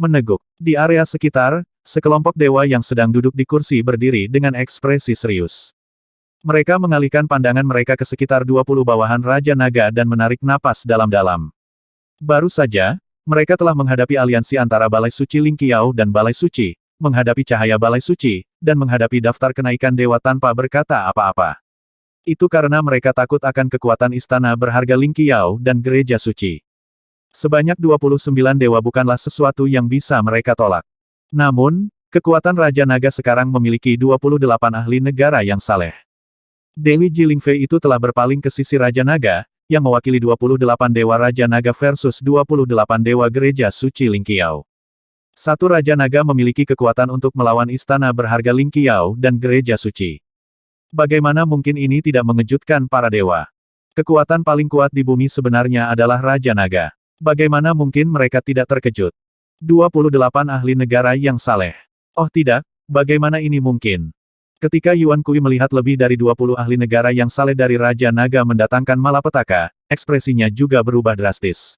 meneguk. Di area sekitar, sekelompok dewa yang sedang duduk di kursi berdiri dengan ekspresi serius. Mereka mengalihkan pandangan mereka ke sekitar 20 bawahan Raja Naga dan menarik napas dalam-dalam. Baru saja, mereka telah menghadapi aliansi antara Balai Suci Lingqiao dan Balai Suci, menghadapi cahaya Balai Suci, dan menghadapi daftar kenaikan dewa tanpa berkata apa-apa. Itu karena mereka takut akan kekuatan istana berharga Lingqiao dan Gereja Suci. Sebanyak 29 dewa bukanlah sesuatu yang bisa mereka tolak. Namun, kekuatan Raja Naga sekarang memiliki 28 ahli negara yang saleh. Dewi Jilingfei itu telah berpaling ke sisi Raja Naga, yang mewakili 28 Dewa Raja Naga versus 28 Dewa Gereja Suci Lingqiao. Satu Raja Naga memiliki kekuatan untuk melawan istana berharga Lingqiao dan Gereja Suci. Bagaimana mungkin ini tidak mengejutkan para dewa? Kekuatan paling kuat di bumi sebenarnya adalah Raja Naga. Bagaimana mungkin mereka tidak terkejut? 28 ahli negara yang saleh. Oh tidak, bagaimana ini mungkin? Ketika Yuan Kui melihat lebih dari 20 ahli negara yang saleh dari Raja Naga mendatangkan malapetaka, ekspresinya juga berubah drastis.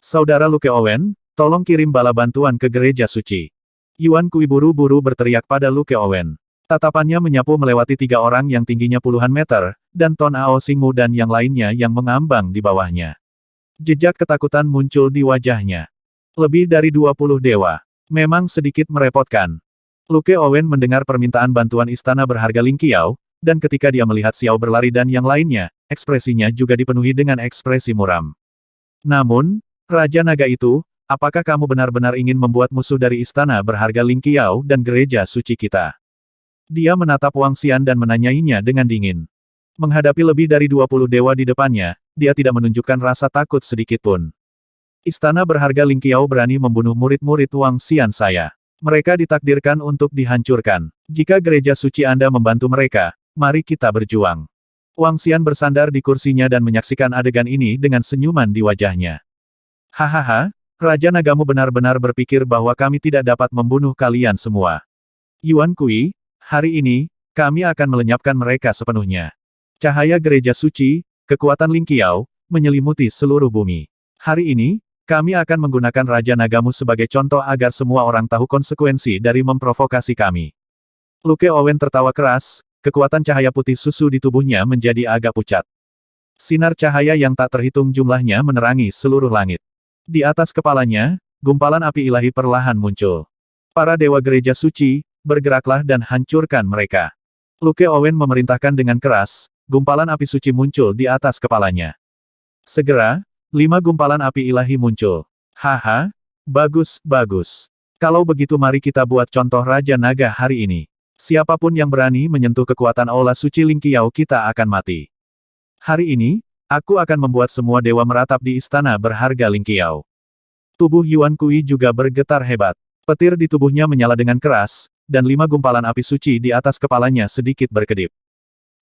Saudara Luke Owen, tolong kirim bala bantuan ke Gereja Suci. Yuan Kui buru-buru berteriak pada Luke Owen. Tatapannya menyapu melewati 3 orang yang tingginya puluhan meter, dan Ton Ao Xingmu dan yang lainnya yang mengambang di bawahnya. Jejak ketakutan muncul di wajahnya. Lebih dari 20 dewa. Memang sedikit merepotkan. Luke Owen mendengar permintaan bantuan istana berharga Lingqiao, dan ketika dia melihat Xiao berlari dan yang lainnya, ekspresinya juga dipenuhi dengan ekspresi muram. Namun, Raja Naga itu, apakah kamu benar-benar ingin membuat musuh dari istana berharga Lingqiao dan Gereja Suci kita? Dia menatap Wang Xian dan menanyainya dengan dingin. Menghadapi lebih dari 20 dewa di depannya, dia tidak menunjukkan rasa takut sedikitpun. Istana berharga Lingqiao berani membunuh murid-murid Wang Xian saya. Mereka ditakdirkan untuk dihancurkan. Jika Gereja Suci Anda membantu mereka, mari kita berjuang. Wang Xian bersandar di kursinya dan menyaksikan adegan ini dengan senyuman di wajahnya. Hahaha, Raja Nagamu benar-benar berpikir bahwa kami tidak dapat membunuh kalian semua. Yuan Kui, hari ini, kami akan melenyapkan mereka sepenuhnya. Cahaya Gereja Suci, kekuatan Lingqiao, menyelimuti seluruh bumi. Hari ini, kami akan menggunakan Raja Nagamu sebagai contoh agar semua orang tahu konsekuensi dari memprovokasi kami. Luke Owen tertawa keras, kekuatan cahaya putih susu di tubuhnya menjadi agak pucat. Sinar cahaya yang tak terhitung jumlahnya menerangi seluruh langit. Di atas kepalanya, gumpalan api ilahi perlahan muncul. Para dewa Gereja Suci, bergeraklah dan hancurkan mereka. Luke Owen memerintahkan dengan keras, gumpalan api suci muncul di atas kepalanya. Segera, 5 gumpalan api ilahi muncul. Haha, bagus, bagus. Kalau begitu mari kita buat contoh Raja Naga hari ini. Siapapun yang berani menyentuh kekuatan Aula Suci Lingqiao kita akan mati. Hari ini, aku akan membuat semua dewa meratap di istana berharga Lingqiao. Tubuh Yuan Kui juga bergetar hebat. Petir di tubuhnya menyala dengan keras, dan 5 gumpalan api suci di atas kepalanya sedikit berkedip.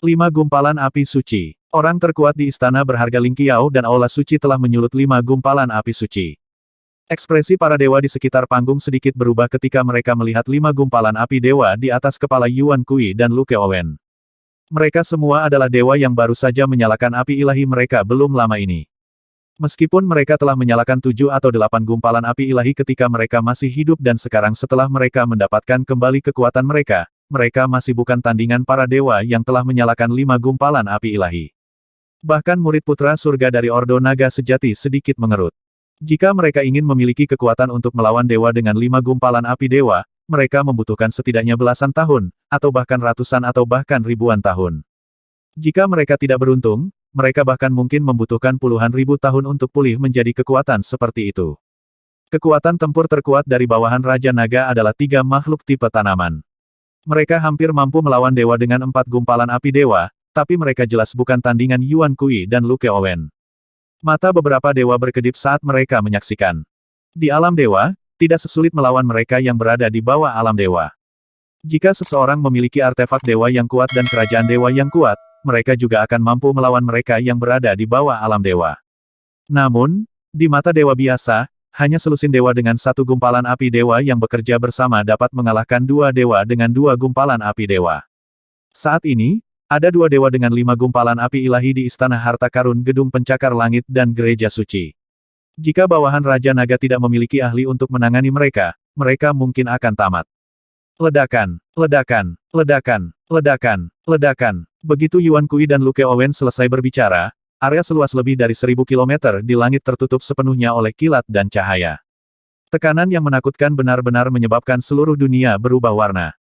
5 gumpalan api suci. Orang terkuat di istana berharga Lingqiao dan Aula Suci telah menyulut 5 gumpalan api suci. Ekspresi para dewa di sekitar panggung sedikit berubah ketika mereka melihat 5 gumpalan api dewa di atas kepala Yuan Kui dan Luke Owen. Mereka semua adalah dewa yang baru saja menyalakan api ilahi mereka belum lama ini. Meskipun mereka telah menyalakan 7 atau 8 gumpalan api ilahi ketika mereka masih hidup dan sekarang setelah mereka mendapatkan kembali kekuatan mereka, mereka masih bukan tandingan para dewa yang telah menyalakan 5 gumpalan api ilahi. Bahkan murid putra surga dari Ordo Naga Sejati sedikit mengerut. Jika mereka ingin memiliki kekuatan untuk melawan dewa dengan 5 gumpalan api dewa, mereka membutuhkan setidaknya belasan tahun, atau bahkan ratusan atau bahkan ribuan tahun. Jika mereka tidak beruntung, mereka bahkan mungkin membutuhkan puluhan ribu tahun untuk pulih menjadi kekuatan seperti itu. Kekuatan tempur terkuat dari bawahan Raja Naga adalah 3 makhluk tipe tanaman. Mereka hampir mampu melawan dewa dengan 4 gumpalan api dewa, tapi mereka jelas bukan tandingan Yuan Kui dan Luke Owen. Mata beberapa dewa berkedip saat mereka menyaksikan. Di alam dewa, tidak sesulit melawan mereka yang berada di bawah alam dewa. Jika seseorang memiliki artefak dewa yang kuat dan kerajaan dewa yang kuat, mereka juga akan mampu melawan mereka yang berada di bawah alam dewa. Namun, di mata dewa biasa, hanya selusin dewa dengan 1 gumpalan api dewa yang bekerja bersama dapat mengalahkan 2 dewa dengan 2 gumpalan api dewa. Saat ini, ada 2 dewa dengan 5 gumpalan api ilahi di Istana Harta Karun Gedung Pencakar Langit dan Gereja Suci. Jika bawahan Raja Naga tidak memiliki ahli untuk menangani mereka, mereka mungkin akan tamat. Ledakan, ledakan, ledakan, ledakan, ledakan. Begitu Yuan Kui dan Luke Owen selesai berbicara, area seluas lebih dari 1000 km di langit tertutup sepenuhnya oleh kilat dan cahaya. Tekanan yang menakutkan benar-benar menyebabkan seluruh dunia berubah warna.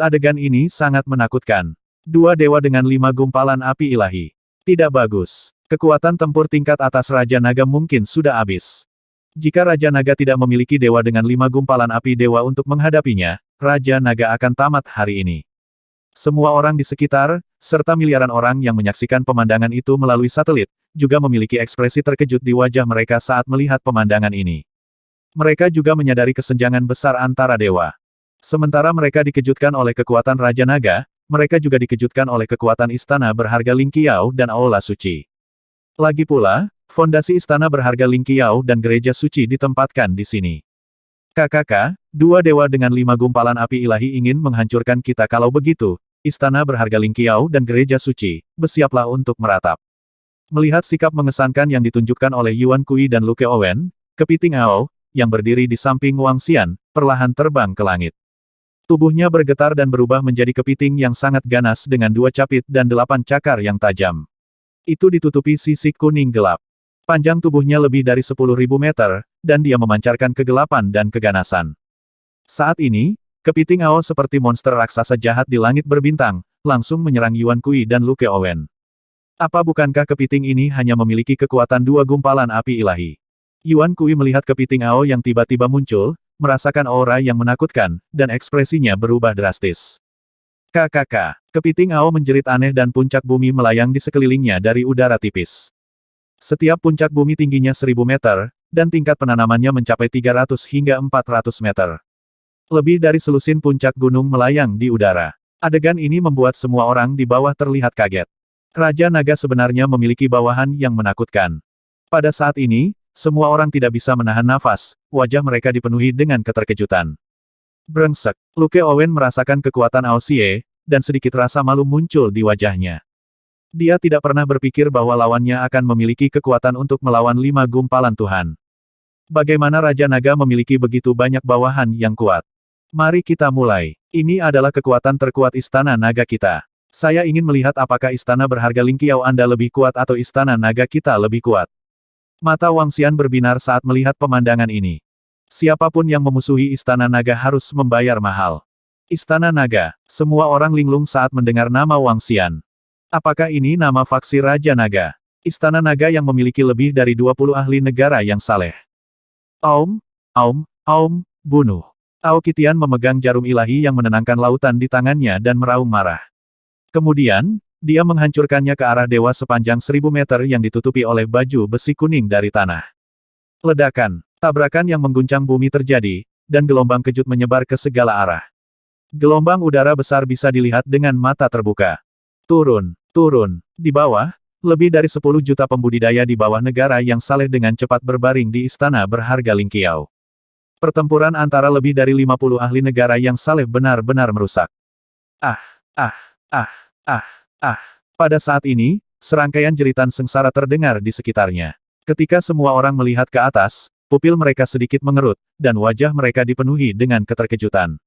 Adegan ini sangat menakutkan. Dua dewa dengan 5 gumpalan api ilahi. Tidak bagus. Kekuatan tempur tingkat atas Raja Naga mungkin sudah habis. Jika Raja Naga tidak memiliki dewa dengan 5 gumpalan api dewa untuk menghadapinya, Raja Naga akan tamat hari ini. Semua orang di sekitar, serta miliaran orang yang menyaksikan pemandangan itu melalui satelit, juga memiliki ekspresi terkejut di wajah mereka saat melihat pemandangan ini. Mereka juga menyadari kesenjangan besar antara dewa. Sementara mereka dikejutkan oleh kekuatan Raja Naga, mereka juga dikejutkan oleh kekuatan istana berharga Ling Qiao dan Aula Suci. Lagi pula, fondasi istana berharga Ling Qiao dan gereja suci ditempatkan di sini. KKK, dua dewa dengan 5 gumpalan api ilahi ingin menghancurkan kita. Kalau begitu, istana berharga Ling Qiao dan gereja suci, bersiaplah untuk meratap. Melihat sikap mengesankan yang ditunjukkan oleh Yuan Kui dan Luke Owen, kepiting Ao, yang berdiri di samping Wang Xian, perlahan terbang ke langit. Tubuhnya bergetar dan berubah menjadi kepiting yang sangat ganas dengan 2 capit dan 8 cakar yang tajam. Itu ditutupi sisik kuning gelap. Panjang tubuhnya lebih dari 10.000 meter, dan dia memancarkan kegelapan dan keganasan. Saat ini, kepiting Ao seperti monster raksasa jahat di langit berbintang, langsung menyerang Yuan Kui dan Luke Owen. Apa bukankah kepiting ini hanya memiliki kekuatan 2 gumpalan api ilahi? Yuan Kui melihat kepiting Ao yang tiba-tiba muncul, merasakan aura yang menakutkan, dan ekspresinya berubah drastis. KKK. Kepiting Ao menjerit aneh dan puncak bumi melayang di sekelilingnya dari udara tipis. Setiap puncak bumi tingginya 1000 meter, dan tingkat penanamannya mencapai 300 hingga 400 meter. Lebih dari selusin puncak gunung melayang di udara. Adegan ini membuat semua orang di bawah terlihat kaget. Raja Naga sebenarnya memiliki bawahan yang menakutkan. Pada saat ini, semua orang tidak bisa menahan nafas, wajah mereka dipenuhi dengan keterkejutan. Brengsek. Luke Owen merasakan kekuatan Ao Xie, dan sedikit rasa malu muncul di wajahnya. Dia tidak pernah berpikir bahwa lawannya akan memiliki kekuatan untuk melawan 5 gumpalan Tuhan. Bagaimana Raja Naga memiliki begitu banyak bawahan yang kuat? Mari kita mulai. Ini adalah kekuatan terkuat Istana Naga kita. Saya ingin melihat apakah Istana berharga Ling Qiao Anda lebih kuat atau Istana Naga kita lebih kuat. Mata Wang Xian berbinar saat melihat pemandangan ini. Siapapun yang memusuhi Istana Naga harus membayar mahal. Istana Naga. Semua orang linglung saat mendengar nama Wang Xian. Apakah ini nama faksi Raja Naga? Istana Naga yang memiliki lebih dari 20 ahli negara yang saleh. Aum, aum, aum, bunuh. Ao Qitian memegang jarum ilahi yang menenangkan lautan di tangannya dan meraung marah. Kemudian, dia menghancurkannya ke arah dewa sepanjang 1000 meter yang ditutupi oleh baju besi kuning dari tanah. Ledakan, tabrakan yang mengguncang bumi terjadi, dan gelombang kejut menyebar ke segala arah. Gelombang udara besar bisa dilihat dengan mata terbuka. Turun, turun. Di bawah, lebih dari 10 juta pembudidaya di bawah negara yang saleh dengan cepat berbaring di istana berharga Ling Qiao. Pertempuran antara lebih dari 50 ahli negara yang saleh benar-benar merusak. Ah, ah, ah, ah, ah. Pada saat ini, serangkaian jeritan sengsara terdengar di sekitarnya. Ketika semua orang melihat ke atas, pupil mereka sedikit mengerut, dan wajah mereka dipenuhi dengan keterkejutan.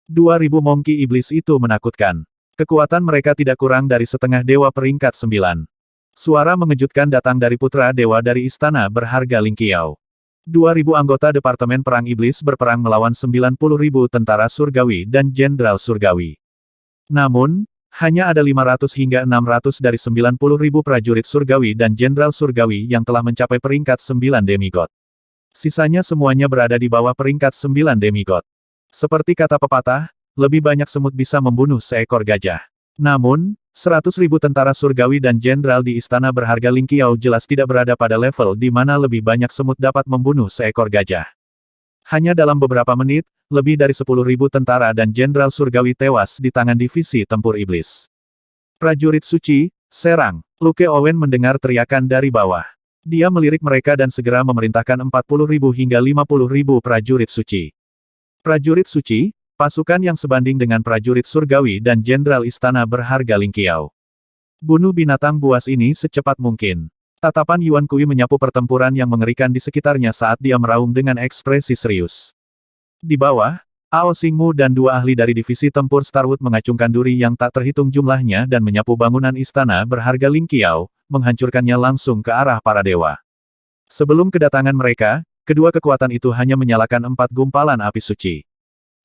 2000 mongki iblis itu menakutkan. Kekuatan mereka tidak kurang dari setengah dewa peringkat 9. Suara mengejutkan datang dari putra dewa dari istana berharga Ling Qiao. 2000 anggota Departemen Perang Iblis berperang melawan 90.000 tentara surgawi dan jenderal surgawi. Namun, hanya ada 500 hingga 600 dari 90.000 prajurit surgawi dan jenderal surgawi yang telah mencapai peringkat 9 demigod. Sisanya semuanya berada di bawah peringkat 9 demigod. Seperti kata pepatah, lebih banyak semut bisa membunuh seekor gajah. Namun, 100.000 tentara surgawi dan jenderal di istana berharga Ling Qiao jelas tidak berada pada level di mana lebih banyak semut dapat membunuh seekor gajah. Hanya dalam beberapa menit, lebih dari 10.000 tentara dan jenderal surgawi tewas di tangan divisi tempur iblis. Prajurit suci, serang. Luke Owen mendengar teriakan dari bawah. Dia melirik mereka dan segera memerintahkan 40.000 hingga 50.000 prajurit suci. Prajurit suci, pasukan yang sebanding dengan prajurit surgawi dan jenderal istana berharga Ling Qiao. Bunuh binatang buas ini secepat mungkin. Tatapan Yuan Kui menyapu pertempuran yang mengerikan di sekitarnya saat dia meraung dengan ekspresi serius. Di bawah, Ao Xingmu dan dua ahli dari divisi tempur Starwood mengacungkan duri yang tak terhitung jumlahnya dan menyapu bangunan istana berharga Ling Qiao, menghancurkannya langsung ke arah para dewa. Sebelum kedatangan mereka, kedua kekuatan itu hanya menyalakan 4 gumpalan api suci.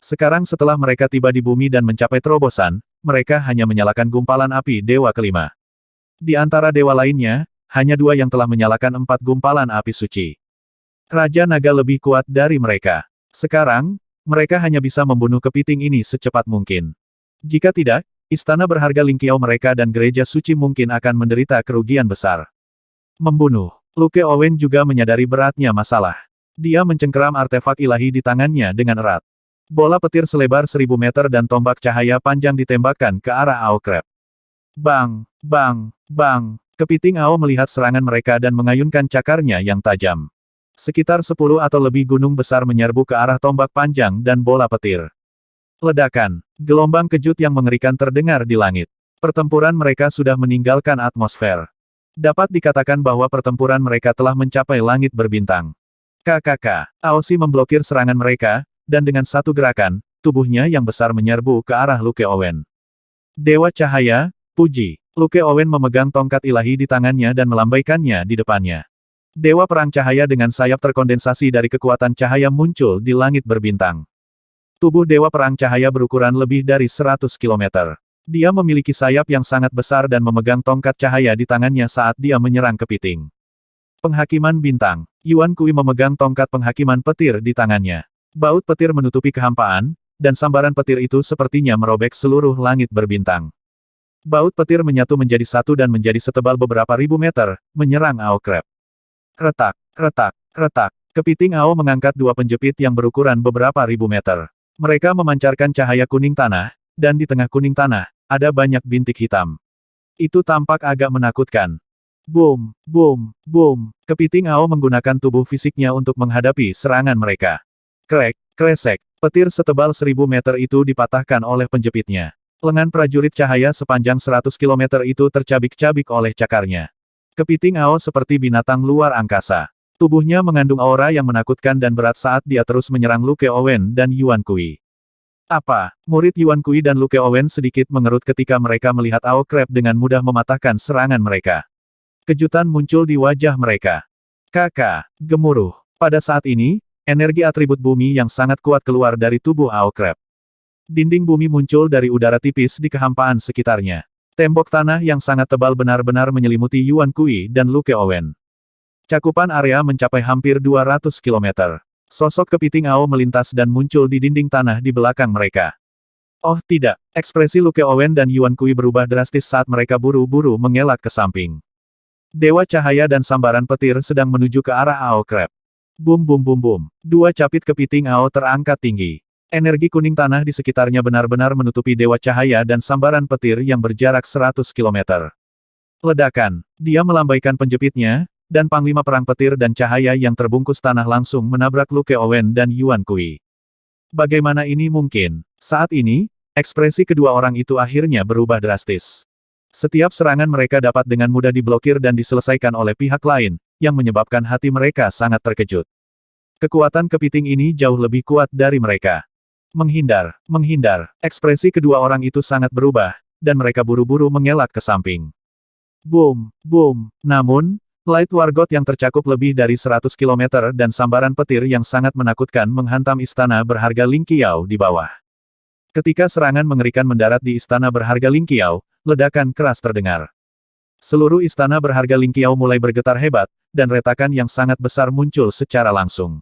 Sekarang setelah mereka tiba di bumi dan mencapai terobosan, mereka hanya menyalakan gumpalan api dewa kelima. Di antara dewa lainnya, hanya 2 yang telah menyalakan 4 gumpalan api suci. Raja Naga lebih kuat dari mereka. Sekarang, mereka hanya bisa membunuh kepiting ini secepat mungkin. Jika tidak, istana berharga Ling Qiao mereka dan gereja suci mungkin akan menderita kerugian besar. Membunuh. Luke Owen juga menyadari beratnya masalah. Dia mencengkeram artefak ilahi di tangannya dengan erat. Bola petir selebar 1000 meter dan tombak cahaya panjang ditembakkan ke arah Ao Crab. Bang, bang, bang. Kepiting Ao melihat serangan mereka dan mengayunkan cakarnya yang tajam. Sekitar 10 atau lebih gunung besar menyerbu ke arah tombak panjang dan bola petir. Ledakan. Gelombang kejut yang mengerikan terdengar di langit. Pertempuran mereka sudah meninggalkan atmosfer. Dapat dikatakan bahwa pertempuran mereka telah mencapai langit berbintang. KKK. Aosi memblokir serangan mereka, dan dengan satu gerakan, tubuhnya yang besar menyerbu ke arah Luke Owen. Dewa Cahaya, puji. Luke Owen memegang tongkat ilahi di tangannya dan melambaikannya di depannya. Dewa Perang Cahaya dengan sayap terkondensasi dari kekuatan cahaya muncul di langit berbintang. Tubuh Dewa Perang Cahaya berukuran lebih dari 100 km. Dia memiliki sayap yang sangat besar dan memegang tongkat cahaya di tangannya saat dia menyerang kepiting. Penghakiman Bintang. Yuan Kui memegang tongkat penghakiman petir di tangannya. Baut petir menutupi kehampaan, dan sambaran petir itu sepertinya merobek seluruh langit berbintang. Baut petir menyatu menjadi satu dan menjadi setebal beberapa ribu meter, menyerang Ao Crab. Retak, retak, retak. Kepiting Ao mengangkat 2 penjepit yang berukuran beberapa ribu meter. Mereka memancarkan cahaya kuning tanah, dan di tengah kuning tanah, ada banyak bintik hitam. Itu tampak agak menakutkan. Boom, boom, boom. Kepiting Ao menggunakan tubuh fisiknya untuk menghadapi serangan mereka. Krek, kresek. Petir setebal 1000 meter itu dipatahkan oleh penjepitnya. Lengan prajurit cahaya sepanjang 100 km itu tercabik-cabik oleh cakarnya. Kepiting Ao seperti binatang luar angkasa. Tubuhnya mengandung aura yang menakutkan dan berat saat dia terus menyerang Luke Owen dan Yuan Kui. Apa? Murid Yuan Kui dan Luke Owen sedikit mengerut ketika mereka melihat Ao Crab dengan mudah mematahkan serangan mereka. Kejutan muncul di wajah mereka. Kakak, gemuruh. Pada saat ini, energi atribut bumi yang sangat kuat keluar dari tubuh Ao Crab. Dinding bumi muncul dari udara tipis di kehampaan sekitarnya. Tembok tanah yang sangat tebal benar-benar menyelimuti Yuan Kui dan Luke Owen. Cakupan area mencapai hampir 200 km. Sosok kepiting Ao melintas dan muncul di dinding tanah di belakang mereka. Oh tidak, ekspresi Luke Owen dan Yuan Kui berubah drastis saat mereka buru-buru mengelak ke samping. Dewa Cahaya dan sambaran petir sedang menuju ke arah Ao Crab. Bum bum bum bum. 2 capit kepiting Ao terangkat tinggi. Energi kuning tanah di sekitarnya benar-benar menutupi Dewa Cahaya dan sambaran petir yang berjarak 100 km. Ledakan. Dia melambaikan penjepitnya, dan Panglima Perang Petir dan Cahaya yang terbungkus tanah langsung menabrak Luke Owen dan Yuan Kui. Bagaimana ini mungkin? Saat ini, ekspresi kedua orang itu akhirnya berubah drastis. Setiap serangan mereka dapat dengan mudah diblokir dan diselesaikan oleh pihak lain, yang menyebabkan hati mereka sangat terkejut. Kekuatan kepiting ini jauh lebih kuat dari mereka. Menghindar, menghindar. Ekspresi kedua orang itu sangat berubah, dan mereka buru-buru mengelak ke samping. Boom, boom. Namun, Light Wargot yang tercakup lebih dari 100 km dan sambaran petir yang sangat menakutkan menghantam istana berharga Ling Qiao di bawah. Ketika serangan mengerikan mendarat di istana berharga Ling Qiao, ledakan keras terdengar. Seluruh istana berharga Ling Qiao mulai bergetar hebat, dan retakan yang sangat besar muncul secara langsung.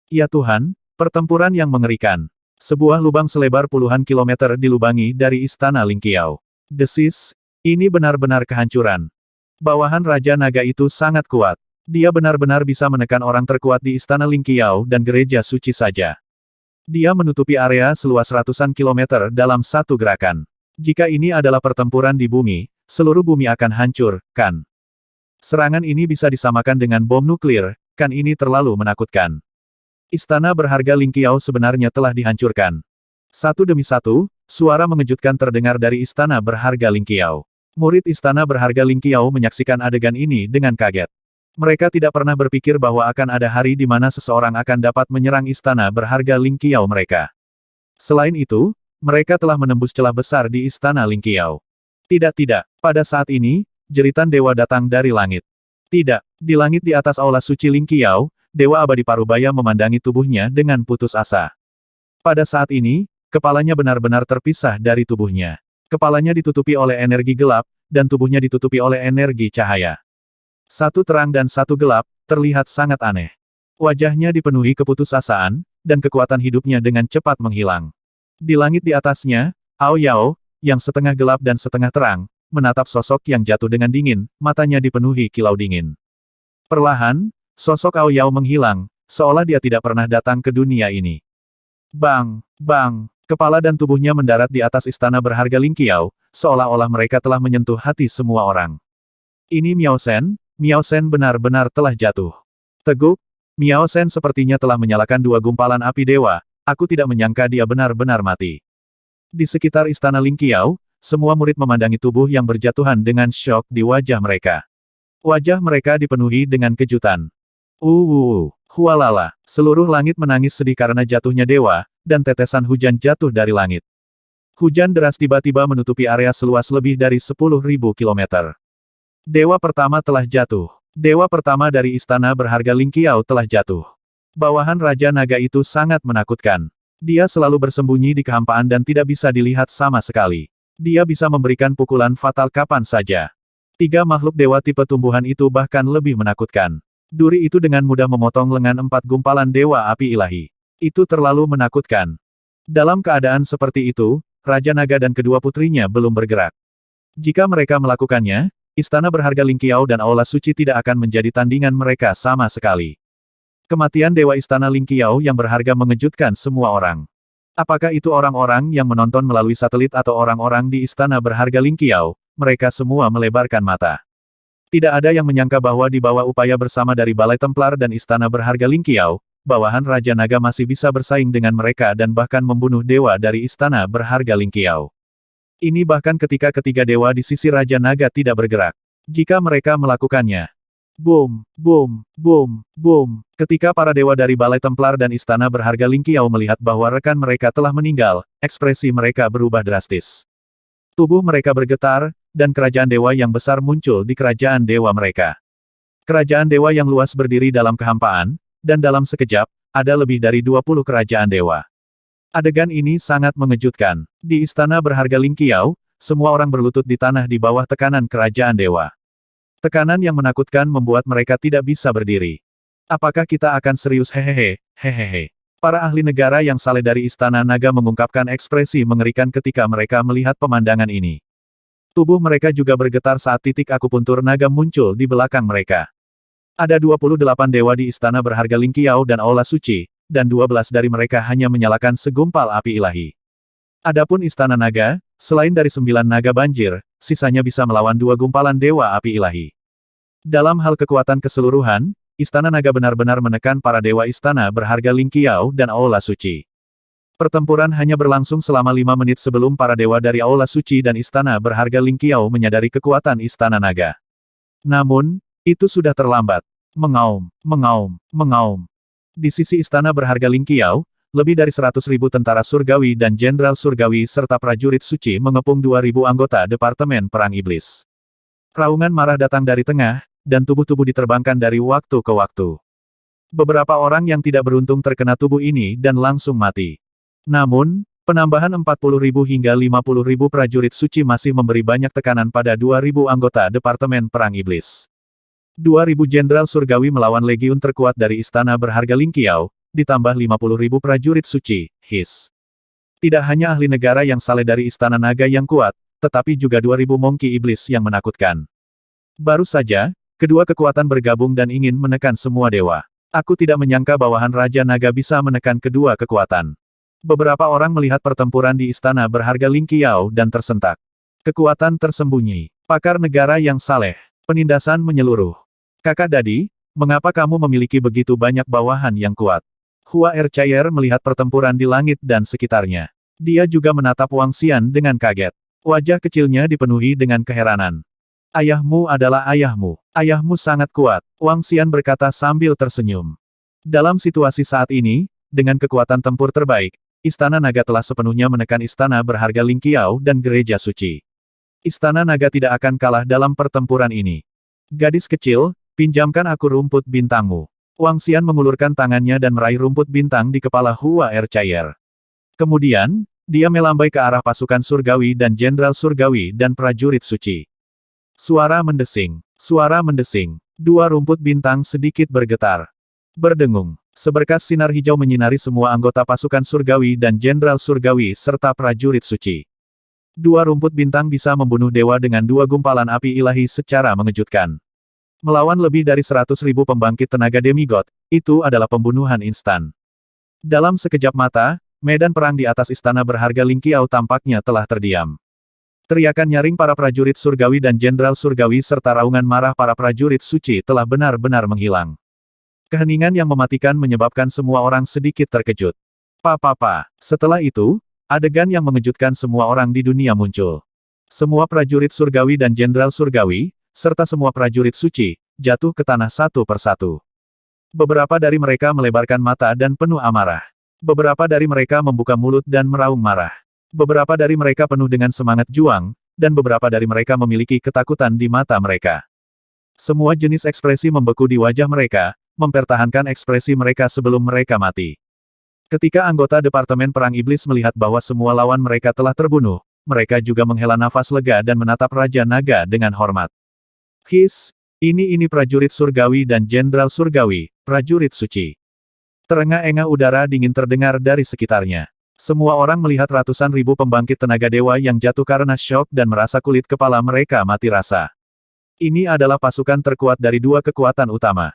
Ya Tuhan, pertempuran yang mengerikan. Sebuah lubang selebar puluhan kilometer dilubangi dari istana Ling Qiao. Desis, ini benar-benar kehancuran. Bawahan Raja Naga itu sangat kuat. Dia benar-benar bisa menekan orang terkuat di istana Ling Qiao dan gereja suci saja. Dia menutupi area seluas ratusan kilometer dalam satu gerakan. Jika ini adalah pertempuran di bumi, seluruh bumi akan hancur, kan? Serangan ini bisa disamakan dengan bom nuklir, kan ini terlalu menakutkan. Istana berharga Ling Qiao sebenarnya telah dihancurkan. Satu demi satu, suara mengejutkan terdengar dari istana berharga Ling Qiao. Murid istana berharga Ling Qiao menyaksikan adegan ini dengan kaget. Mereka tidak pernah berpikir bahwa akan ada hari di mana seseorang akan dapat menyerang istana berharga Ling Qiao mereka. Selain itu, mereka telah menembus celah besar di istana Ling Qiao. Tidak, pada saat ini, jeritan dewa datang dari langit. Tidak, di langit di atas aula suci Ling Qiao, Dewa Abadi Parubaya memandangi tubuhnya dengan putus asa. Pada saat ini, kepalanya benar-benar terpisah dari tubuhnya. Kepalanya ditutupi oleh energi gelap, dan tubuhnya ditutupi oleh energi cahaya. Satu terang dan satu gelap, terlihat sangat aneh. Wajahnya dipenuhi keputusasaan, dan kekuatan hidupnya dengan cepat menghilang. Di langit di atasnya, Ao Yao, yang setengah gelap dan setengah terang, menatap sosok yang jatuh dengan dingin, matanya dipenuhi kilau dingin. Perlahan, sosok Ao Yao menghilang, seolah dia tidak pernah datang ke dunia ini. Bang! Kepala dan tubuhnya mendarat di atas istana berharga Ling Qiao, seolah-olah mereka telah menyentuh hati semua orang. Ini Miao Shen benar-benar telah jatuh. Teguk, Miao Shen sepertinya telah menyalakan dua gumpalan api dewa, aku tidak menyangka dia benar-benar mati. Di sekitar istana Ling Qiao, semua murid memandangi tubuh yang berjatuhan dengan syok di wajah mereka. Wajah mereka dipenuhi dengan kejutan. Hualala, seluruh langit menangis sedih karena jatuhnya dewa, dan tetesan hujan jatuh dari langit. Hujan deras tiba-tiba menutupi area seluas lebih dari 10.000 kilometer. Dewa pertama telah jatuh. Dewa pertama dari istana berharga Ling Qiao telah jatuh. Bawahan Raja Naga itu sangat menakutkan. Dia selalu bersembunyi di kehampaan dan tidak bisa dilihat sama sekali. Dia bisa memberikan pukulan fatal kapan saja. Tiga makhluk dewa tipe tumbuhan itu bahkan lebih menakutkan. Duri itu dengan mudah memotong lengan 4 gumpalan dewa api ilahi. Itu terlalu menakutkan. Dalam keadaan seperti itu, Raja Naga dan kedua putrinya belum bergerak. Jika mereka melakukannya, istana berharga Ling Qiao dan aula suci tidak akan menjadi tandingan mereka sama sekali. Kematian dewa istana Ling Qiao yang berharga mengejutkan semua orang. Apakah itu orang-orang yang menonton melalui satelit atau orang-orang di istana berharga Ling Qiao? Mereka semua melebarkan mata. Tidak ada yang menyangka bahwa di bawah upaya bersama dari Balai Templar dan istana berharga Ling Qiao, bawahan Raja Naga masih bisa bersaing dengan mereka dan bahkan membunuh dewa dari istana berharga Ling Qiao. Ini bahkan ketika ketiga dewa di sisi Raja Naga tidak bergerak. Jika mereka melakukannya. Boom! Ketika para dewa dari Balai Templar dan istana berharga Ling Qiao melihat bahwa rekan mereka telah meninggal, ekspresi mereka berubah drastis. Tubuh mereka bergetar, dan kerajaan dewa yang besar muncul di kerajaan dewa mereka. Kerajaan dewa yang luas berdiri dalam kehampaan, dan dalam sekejap, ada lebih dari 20 kerajaan dewa. Adegan ini sangat mengejutkan. Di istana berharga Ling Qiao, semua orang berlutut di tanah di bawah tekanan kerajaan dewa. Tekanan yang menakutkan membuat mereka tidak bisa berdiri. Apakah kita akan serius? Hehehe. Para ahli negara yang saleh dari istana naga mengungkapkan ekspresi mengerikan ketika mereka melihat pemandangan ini. Tubuh mereka juga bergetar saat titik akupuntur naga muncul di belakang mereka. Ada 28 dewa di istana berharga Ling Qiao dan aula suci, dan 12 dari mereka hanya menyalakan segumpal api ilahi. Adapun istana naga, selain dari 9 naga banjir, sisanya bisa melawan 2 gumpalan dewa api ilahi. Dalam hal kekuatan keseluruhan, istana naga benar-benar menekan para dewa istana berharga Ling Qiao dan aula suci. Pertempuran hanya berlangsung selama 5 menit sebelum para dewa dari aula suci dan istana berharga Ling Qiao menyadari kekuatan istana naga. Namun, itu sudah terlambat. Mengaum. Di sisi istana berharga Ling Qiao, lebih dari 100.000 tentara surgawi dan jenderal surgawi serta prajurit suci mengepung 2.000 anggota Departemen Perang Iblis. Raungan marah datang dari tengah, dan tubuh-tubuh diterbangkan dari waktu ke waktu. Beberapa orang yang tidak beruntung terkena tubuh ini dan langsung mati. Namun, penambahan 40.000 hingga 50.000 prajurit suci masih memberi banyak tekanan pada 2.000 anggota Departemen Perang Iblis. 2.000 jenderal surgawi melawan legiun terkuat dari istana berharga Ling Qiao, ditambah 50.000 prajurit suci, his. Tidak hanya ahli negara yang saleh dari istana naga yang kuat, tetapi juga 2.000 mongki iblis yang menakutkan. Baru saja, kedua kekuatan bergabung dan ingin menekan semua dewa. Aku tidak menyangka bawahan Raja Naga bisa menekan kedua kekuatan. Beberapa orang melihat pertempuran di istana berharga Ling Qiao dan tersentak. Kekuatan tersembunyi. Pakar negara yang saleh. Penindasan menyeluruh. Kakak Dadi, mengapa kamu memiliki begitu banyak bawahan yang kuat? Hua Ercayer melihat pertempuran di langit dan sekitarnya. Dia juga menatap Wang Xian dengan kaget. Wajah kecilnya dipenuhi dengan keheranan. Ayahmu adalah ayahmu. Ayahmu sangat kuat, Wang Xian berkata sambil tersenyum. Dalam situasi saat ini, dengan kekuatan tempur terbaik, Istana Naga telah sepenuhnya menekan istana berharga Ling Qiao dan Gereja Suci. Istana Naga tidak akan kalah dalam pertempuran ini. Gadis kecil, pinjamkan aku rumput bintangmu. Wang Xian mengulurkan tangannya dan meraih rumput bintang di kepala Hua Erchayer. Kemudian, dia melambai ke arah pasukan surgawi dan jenderal surgawi dan prajurit suci. Suara mendesing. Suara mendesing. Dua rumput bintang sedikit bergetar. Berdengung. Seberkas sinar hijau menyinari semua anggota pasukan surgawi dan jenderal surgawi serta prajurit suci. Dua rumput bintang bisa membunuh dewa dengan dua gumpalan api ilahi secara mengejutkan. Melawan lebih dari 100.000 pembangkit tenaga demigod, itu adalah pembunuhan instan. Dalam sekejap mata, medan perang di atas istana berharga Ling Qiao tampaknya telah terdiam. Teriakan nyaring para prajurit surgawi dan jenderal surgawi serta raungan marah para prajurit suci telah benar-benar menghilang. Keheningan yang mematikan menyebabkan semua orang sedikit terkejut. Setelah itu, adegan yang mengejutkan semua orang di dunia muncul. Semua prajurit surgawi dan jenderal surgawi, serta semua prajurit suci, jatuh ke tanah satu persatu. Beberapa dari mereka melebarkan mata dan penuh amarah. Beberapa dari mereka membuka mulut dan meraung marah. Beberapa dari mereka penuh dengan semangat juang, dan beberapa dari mereka memiliki ketakutan di mata mereka. Semua jenis ekspresi membeku di wajah mereka, mempertahankan ekspresi mereka sebelum mereka mati. Ketika anggota Departemen Perang Iblis melihat bahwa semua lawan mereka telah terbunuh, mereka juga menghela nafas lega dan menatap Raja Naga dengan hormat. Ini prajurit surgawi dan jenderal surgawi, prajurit suci. Terengah-engah udara dingin terdengar dari sekitarnya. Semua orang melihat ratusan ribu pembangkit tenaga dewa yang jatuh karena syok dan merasa kulit kepala mereka mati rasa. Ini adalah pasukan terkuat dari dua kekuatan utama.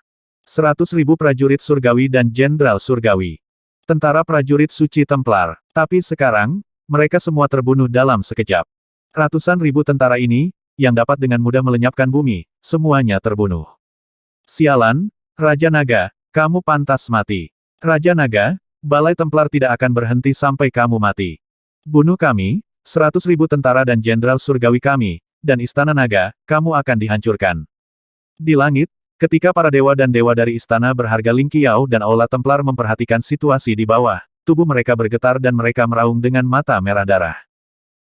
100.000 prajurit surgawi dan jenderal surgawi. Tentara prajurit suci Templar. Tapi sekarang, mereka semua terbunuh dalam sekejap. Ratusan ribu tentara ini, yang dapat dengan mudah melenyapkan bumi, semuanya terbunuh. Sialan, Raja Naga, kamu pantas mati. Raja Naga, Balai Templar tidak akan berhenti sampai kamu mati. Bunuh kami, 100.000 tentara dan jenderal surgawi kami, dan Istana Naga, kamu akan dihancurkan. Di langit, ketika para dewa dan dewa dari istana berharga Ling Qiao dan Aula Templar memperhatikan situasi di bawah, tubuh mereka bergetar dan mereka meraung dengan mata merah darah.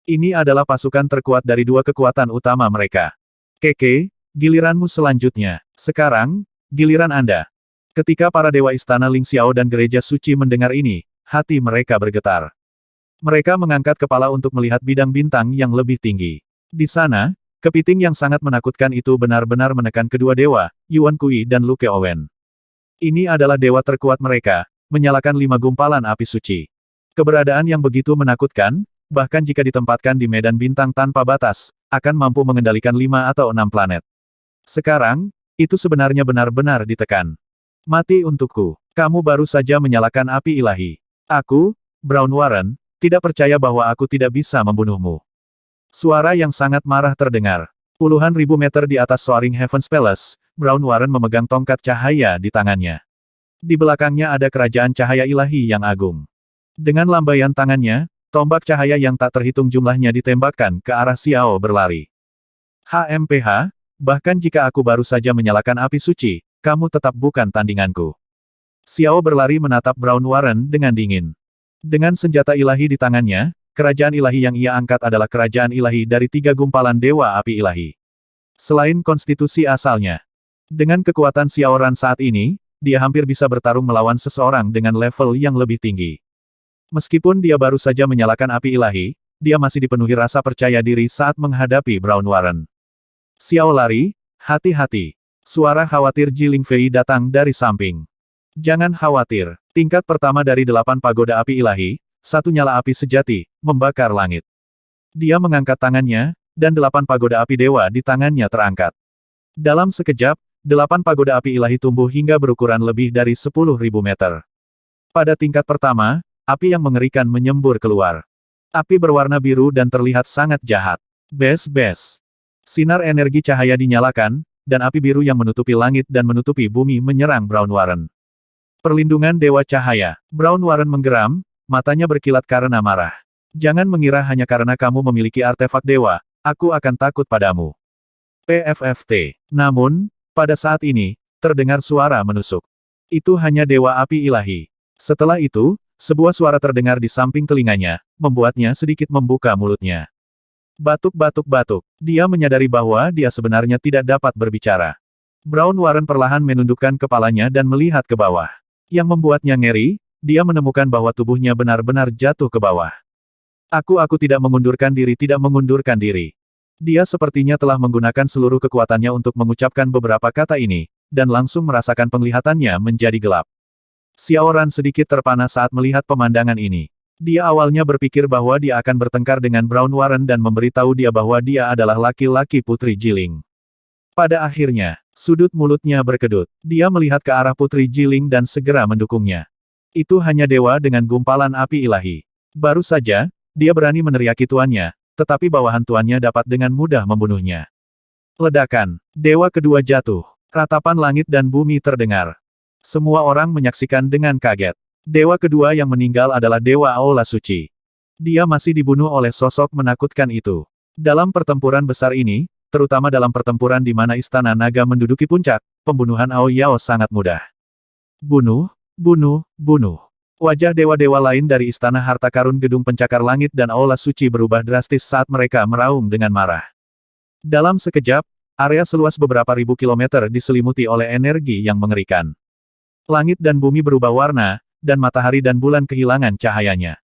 Ini adalah pasukan terkuat dari dua kekuatan utama mereka. Keke, giliranmu selanjutnya. Sekarang, giliran Anda. Ketika para dewa istana Ling Xiao dan gereja suci mendengar ini, hati mereka bergetar. Mereka mengangkat kepala untuk melihat bidang bintang yang lebih tinggi. Di sana, kepiting yang sangat menakutkan itu benar-benar menekan kedua dewa, Yuan Kui dan Luke Owen. Ini adalah dewa terkuat mereka, menyalakan 5 gumpalan api suci. Keberadaan yang begitu menakutkan, bahkan jika ditempatkan di medan bintang tanpa batas, akan mampu mengendalikan 5 atau 6 planet. Sekarang, itu sebenarnya benar-benar ditekan. Mati untukku. Kamu baru saja menyalakan api ilahi. Aku, Brown Warren, tidak percaya bahwa aku tidak bisa membunuhmu. Suara yang sangat marah terdengar. Puluhan ribu meter di atas Soaring Heaven's Palace, Brown Warren memegang tongkat cahaya di tangannya. Di belakangnya ada kerajaan cahaya ilahi yang agung. Dengan lambaian tangannya, tombak cahaya yang tak terhitung jumlahnya ditembakkan ke arah Xiao berlari. HMPH, bahkan jika aku baru saja menyalakan api suci, kamu tetap bukan tandinganku. Xiao berlari menatap Brown Warren dengan dingin. Dengan senjata ilahi di tangannya, kerajaan ilahi yang ia angkat adalah kerajaan ilahi dari 3 gumpalan dewa api ilahi. Selain konstitusi asalnya. Dengan kekuatan Xiaoran saat ini, dia hampir bisa bertarung melawan seseorang dengan level yang lebih tinggi. Meskipun dia baru saja menyalakan api ilahi, dia masih dipenuhi rasa percaya diri saat menghadapi Brown Warren. Xiao lari, hati-hati. Suara khawatir Ji Lingfei datang dari samping. Jangan khawatir, tingkat pertama dari 8 pagoda api ilahi, 1 nyala api sejati, membakar langit. Dia mengangkat tangannya, dan 8 pagoda api dewa di tangannya terangkat. Dalam sekejap, 8 pagoda api ilahi tumbuh hingga berukuran lebih dari 10.000 meter. Pada tingkat pertama, api yang mengerikan menyembur keluar. Api berwarna biru dan terlihat sangat jahat. Bes-bes. Sinar energi cahaya dinyalakan, dan api biru yang menutupi langit dan menutupi bumi menyerang Brown Warren. Perlindungan Dewa Cahaya. Brown Warren menggeram, matanya berkilat karena marah. Jangan mengira hanya karena kamu memiliki artefak dewa, aku akan takut padamu. PFFT. Namun, pada saat ini, terdengar suara menusuk. Itu hanya Dewa Api Ilahi. Setelah itu, sebuah suara terdengar di samping telinganya, membuatnya sedikit membuka mulutnya. Batuk-batuk-batuk. Dia menyadari bahwa dia sebenarnya tidak dapat berbicara. Brown Warren perlahan menundukkan kepalanya dan melihat ke bawah. Yang membuatnya ngeri, dia menemukan bahwa tubuhnya benar-benar jatuh ke bawah. Aku tidak mengundurkan diri. Dia sepertinya telah menggunakan seluruh kekuatannya untuk mengucapkan beberapa kata ini, dan langsung merasakan penglihatannya menjadi gelap. Xiaoran sedikit terpana saat melihat pemandangan ini. Dia awalnya berpikir bahwa dia akan bertengkar dengan Brown Warren dan memberitahu dia bahwa dia adalah laki-laki Putri Jiling. Pada akhirnya, sudut mulutnya berkedut. Dia melihat ke arah Putri Jiling dan segera mendukungnya. Itu hanya dewa dengan gumpalan api ilahi. Baru saja, dia berani meneriaki tuannya, tetapi bawahan tuannya dapat dengan mudah membunuhnya. Ledakan. Dewa kedua jatuh. Ratapan langit dan bumi terdengar. Semua orang menyaksikan dengan kaget. Dewa kedua yang meninggal adalah Dewa Aula Suci. Dia masih dibunuh oleh sosok menakutkan itu. Dalam pertempuran besar ini, terutama dalam pertempuran di mana Istana Naga menduduki puncak, pembunuhan Ao Yao sangat mudah. Bunuh, bunuh, bunuh. Wajah dewa-dewa lain dari Istana Harta Karun Gedung Pencakar Langit dan Aula Suci berubah drastis saat mereka meraung dengan marah. Dalam sekejap, area seluas beberapa ribu kilometer diselimuti oleh energi yang mengerikan. Langit dan bumi berubah warna, dan matahari dan bulan kehilangan cahayanya.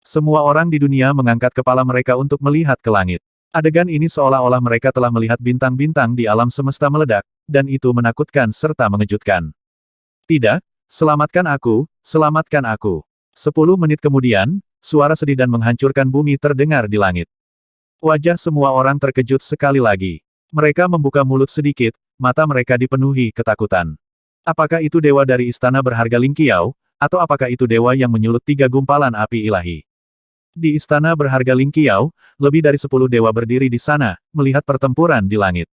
Semua orang di dunia mengangkat kepala mereka untuk melihat ke langit. Adegan ini seolah-olah mereka telah melihat bintang-bintang di alam semesta meledak, dan itu menakutkan serta mengejutkan. Tidak, selamatkan aku, selamatkan aku. 10 menit kemudian, suara sedih dan menghancurkan bumi terdengar di langit. Wajah semua orang terkejut sekali lagi. Mereka membuka mulut sedikit, mata mereka dipenuhi ketakutan. Apakah itu dewa dari istana berharga Ling Qiao, atau apakah itu dewa yang menyulut 3 gumpalan api ilahi? Di istana berharga Ling Qiao, lebih dari 10 dewa berdiri di sana, melihat pertempuran di langit.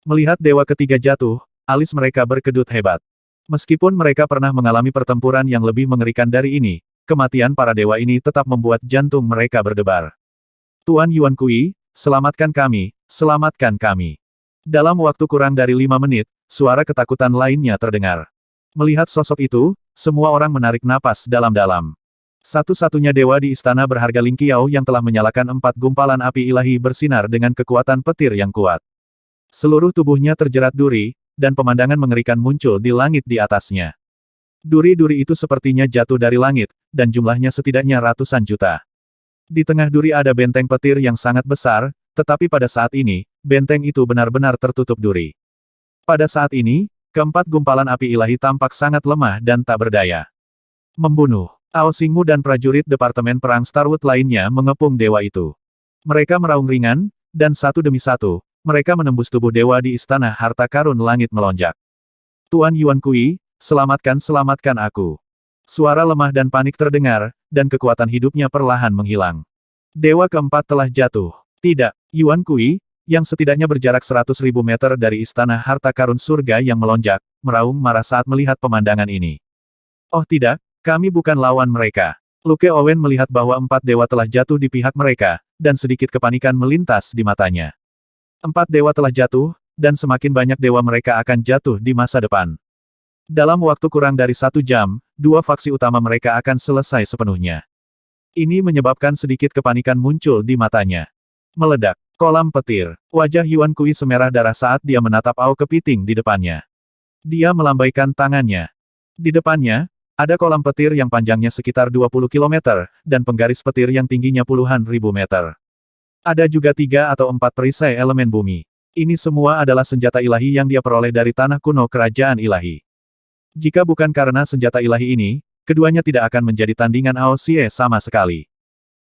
Melihat dewa ketiga jatuh, alis mereka berkedut hebat. Meskipun mereka pernah mengalami pertempuran yang lebih mengerikan dari ini, kematian para dewa ini tetap membuat jantung mereka berdebar. Tuan Yuan Kui, selamatkan kami, selamatkan kami. Dalam waktu kurang dari 5 menit, suara ketakutan lainnya terdengar. Melihat sosok itu, semua orang menarik napas dalam-dalam. Satu-satunya dewa di istana berharga Ling Qiao yang telah menyalakan 4 gumpalan api ilahi bersinar dengan kekuatan petir yang kuat. Seluruh tubuhnya terjerat duri, dan pemandangan mengerikan muncul di langit di atasnya. Duri-duri itu sepertinya jatuh dari langit, dan jumlahnya setidaknya ratusan juta. Di tengah duri ada benteng petir yang sangat besar, tetapi pada saat ini, benteng itu benar-benar tertutup duri. Pada saat ini, keempat gumpalan api ilahi tampak sangat lemah dan tak berdaya. Membunuh. Ao Xingmu dan prajurit Departemen Perang Starwood lainnya mengepung dewa itu. Mereka meraung ringan, dan satu demi satu, mereka menembus tubuh dewa di istana harta karun langit melonjak. Tuan Yuan Kui, selamatkan aku. Suara lemah dan panik terdengar, dan kekuatan hidupnya perlahan menghilang. Dewa keempat telah jatuh. Tidak, Yuan Kui, yang setidaknya berjarak 100.000 meter dari istana harta karun surga yang melonjak, meraung marah saat melihat pemandangan ini. Oh tidak, kami bukan lawan mereka. Luke Owen melihat bahwa 4 dewa telah jatuh di pihak mereka, dan sedikit kepanikan melintas di matanya. 4 dewa telah jatuh, dan semakin banyak dewa mereka akan jatuh di masa depan. Dalam waktu kurang dari 1 jam, 2 faksi utama mereka akan selesai sepenuhnya. Ini menyebabkan sedikit kepanikan muncul di matanya. Meledak. Kolam petir. Wajah Yuan Kui semerah darah saat dia menatap Ao kepiting di depannya. Dia melambaikan tangannya. Di depannya, ada kolam petir yang panjangnya sekitar 20 km, dan penggaris petir yang tingginya puluhan ribu meter. Ada juga 3 atau 4 perisai elemen bumi. Ini semua adalah senjata ilahi yang dia peroleh dari tanah kuno kerajaan ilahi. Jika bukan karena senjata ilahi ini, keduanya tidak akan menjadi tandingan Ao Xie sama sekali.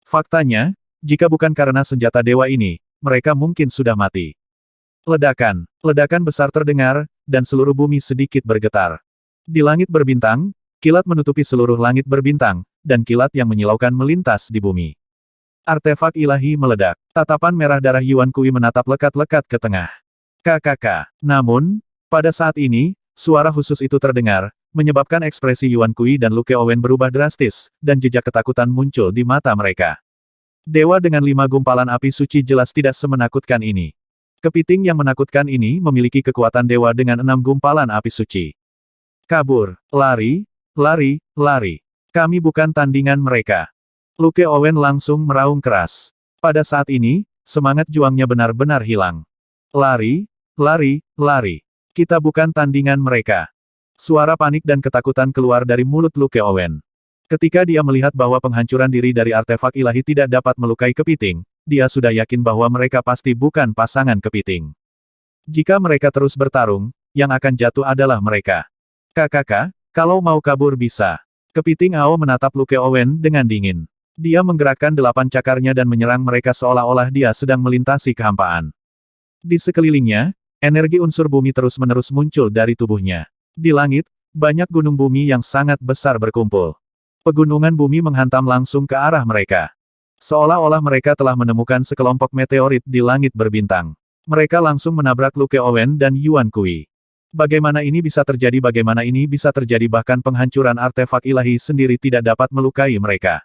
Faktanya, jika bukan karena senjata dewa ini, mereka mungkin sudah mati. Ledakan. Ledakan besar terdengar, dan seluruh bumi sedikit bergetar. Di langit berbintang, kilat menutupi seluruh langit berbintang, dan kilat yang menyilaukan melintas di bumi. Artefak ilahi meledak. Tatapan merah darah Yuan Kui menatap lekat-lekat ke tengah. KKK. Namun, pada saat ini, suara khusus itu terdengar, menyebabkan ekspresi Yuan Kui dan Luke Owen berubah drastis, dan jejak ketakutan muncul di mata mereka. Dewa dengan 5 gumpalan api suci jelas tidak semenakutkan ini. Kepiting yang menakutkan ini memiliki kekuatan dewa dengan 6 gumpalan api suci. Kabur, lari, lari, lari. Kami bukan tandingan mereka. Luke Owen langsung meraung keras. Pada saat ini, semangat juangnya benar-benar hilang. Lari, lari, lari. Kita bukan tandingan mereka. Suara panik dan ketakutan keluar dari mulut Luke Owen. Ketika dia melihat bahwa penghancuran diri dari artefak ilahi tidak dapat melukai kepiting, dia sudah yakin bahwa mereka pasti bukan pasangan kepiting. Jika mereka terus bertarung, yang akan jatuh adalah mereka. Kakak, kalau mau kabur bisa. Kepiting Ao menatap Luke Owen dengan dingin. Dia menggerakkan 8 cakarnya dan menyerang mereka seolah-olah dia sedang melintasi kehampaan. Di sekelilingnya, energi unsur bumi terus-menerus muncul dari tubuhnya. Di langit, banyak gunung bumi yang sangat besar berkumpul. Pegunungan bumi menghantam langsung ke arah mereka. Seolah-olah mereka telah menemukan sekelompok meteorit di langit berbintang. Mereka langsung menabrak Luke Owen dan Yuan Kui. Bagaimana ini bisa terjadi? Bagaimana ini bisa terjadi? Bahkan penghancuran artefak ilahi sendiri tidak dapat melukai mereka.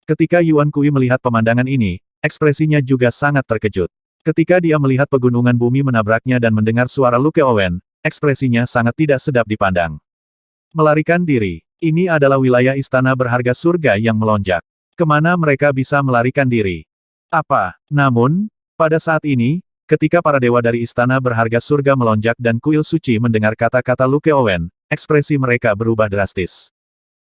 Ketika Yuan Kui melihat pemandangan ini, ekspresinya juga sangat terkejut. Ketika dia melihat pegunungan bumi menabraknya dan mendengar suara Luke Owen, ekspresinya sangat tidak sedap dipandang. Melarikan diri. Ini adalah wilayah istana berharga surga yang melonjak. Kemana mereka bisa melarikan diri? Apa? Namun, pada saat ini, ketika para dewa dari istana berharga surga melonjak dan kuil suci mendengar kata-kata Luke Owen, ekspresi mereka berubah drastis.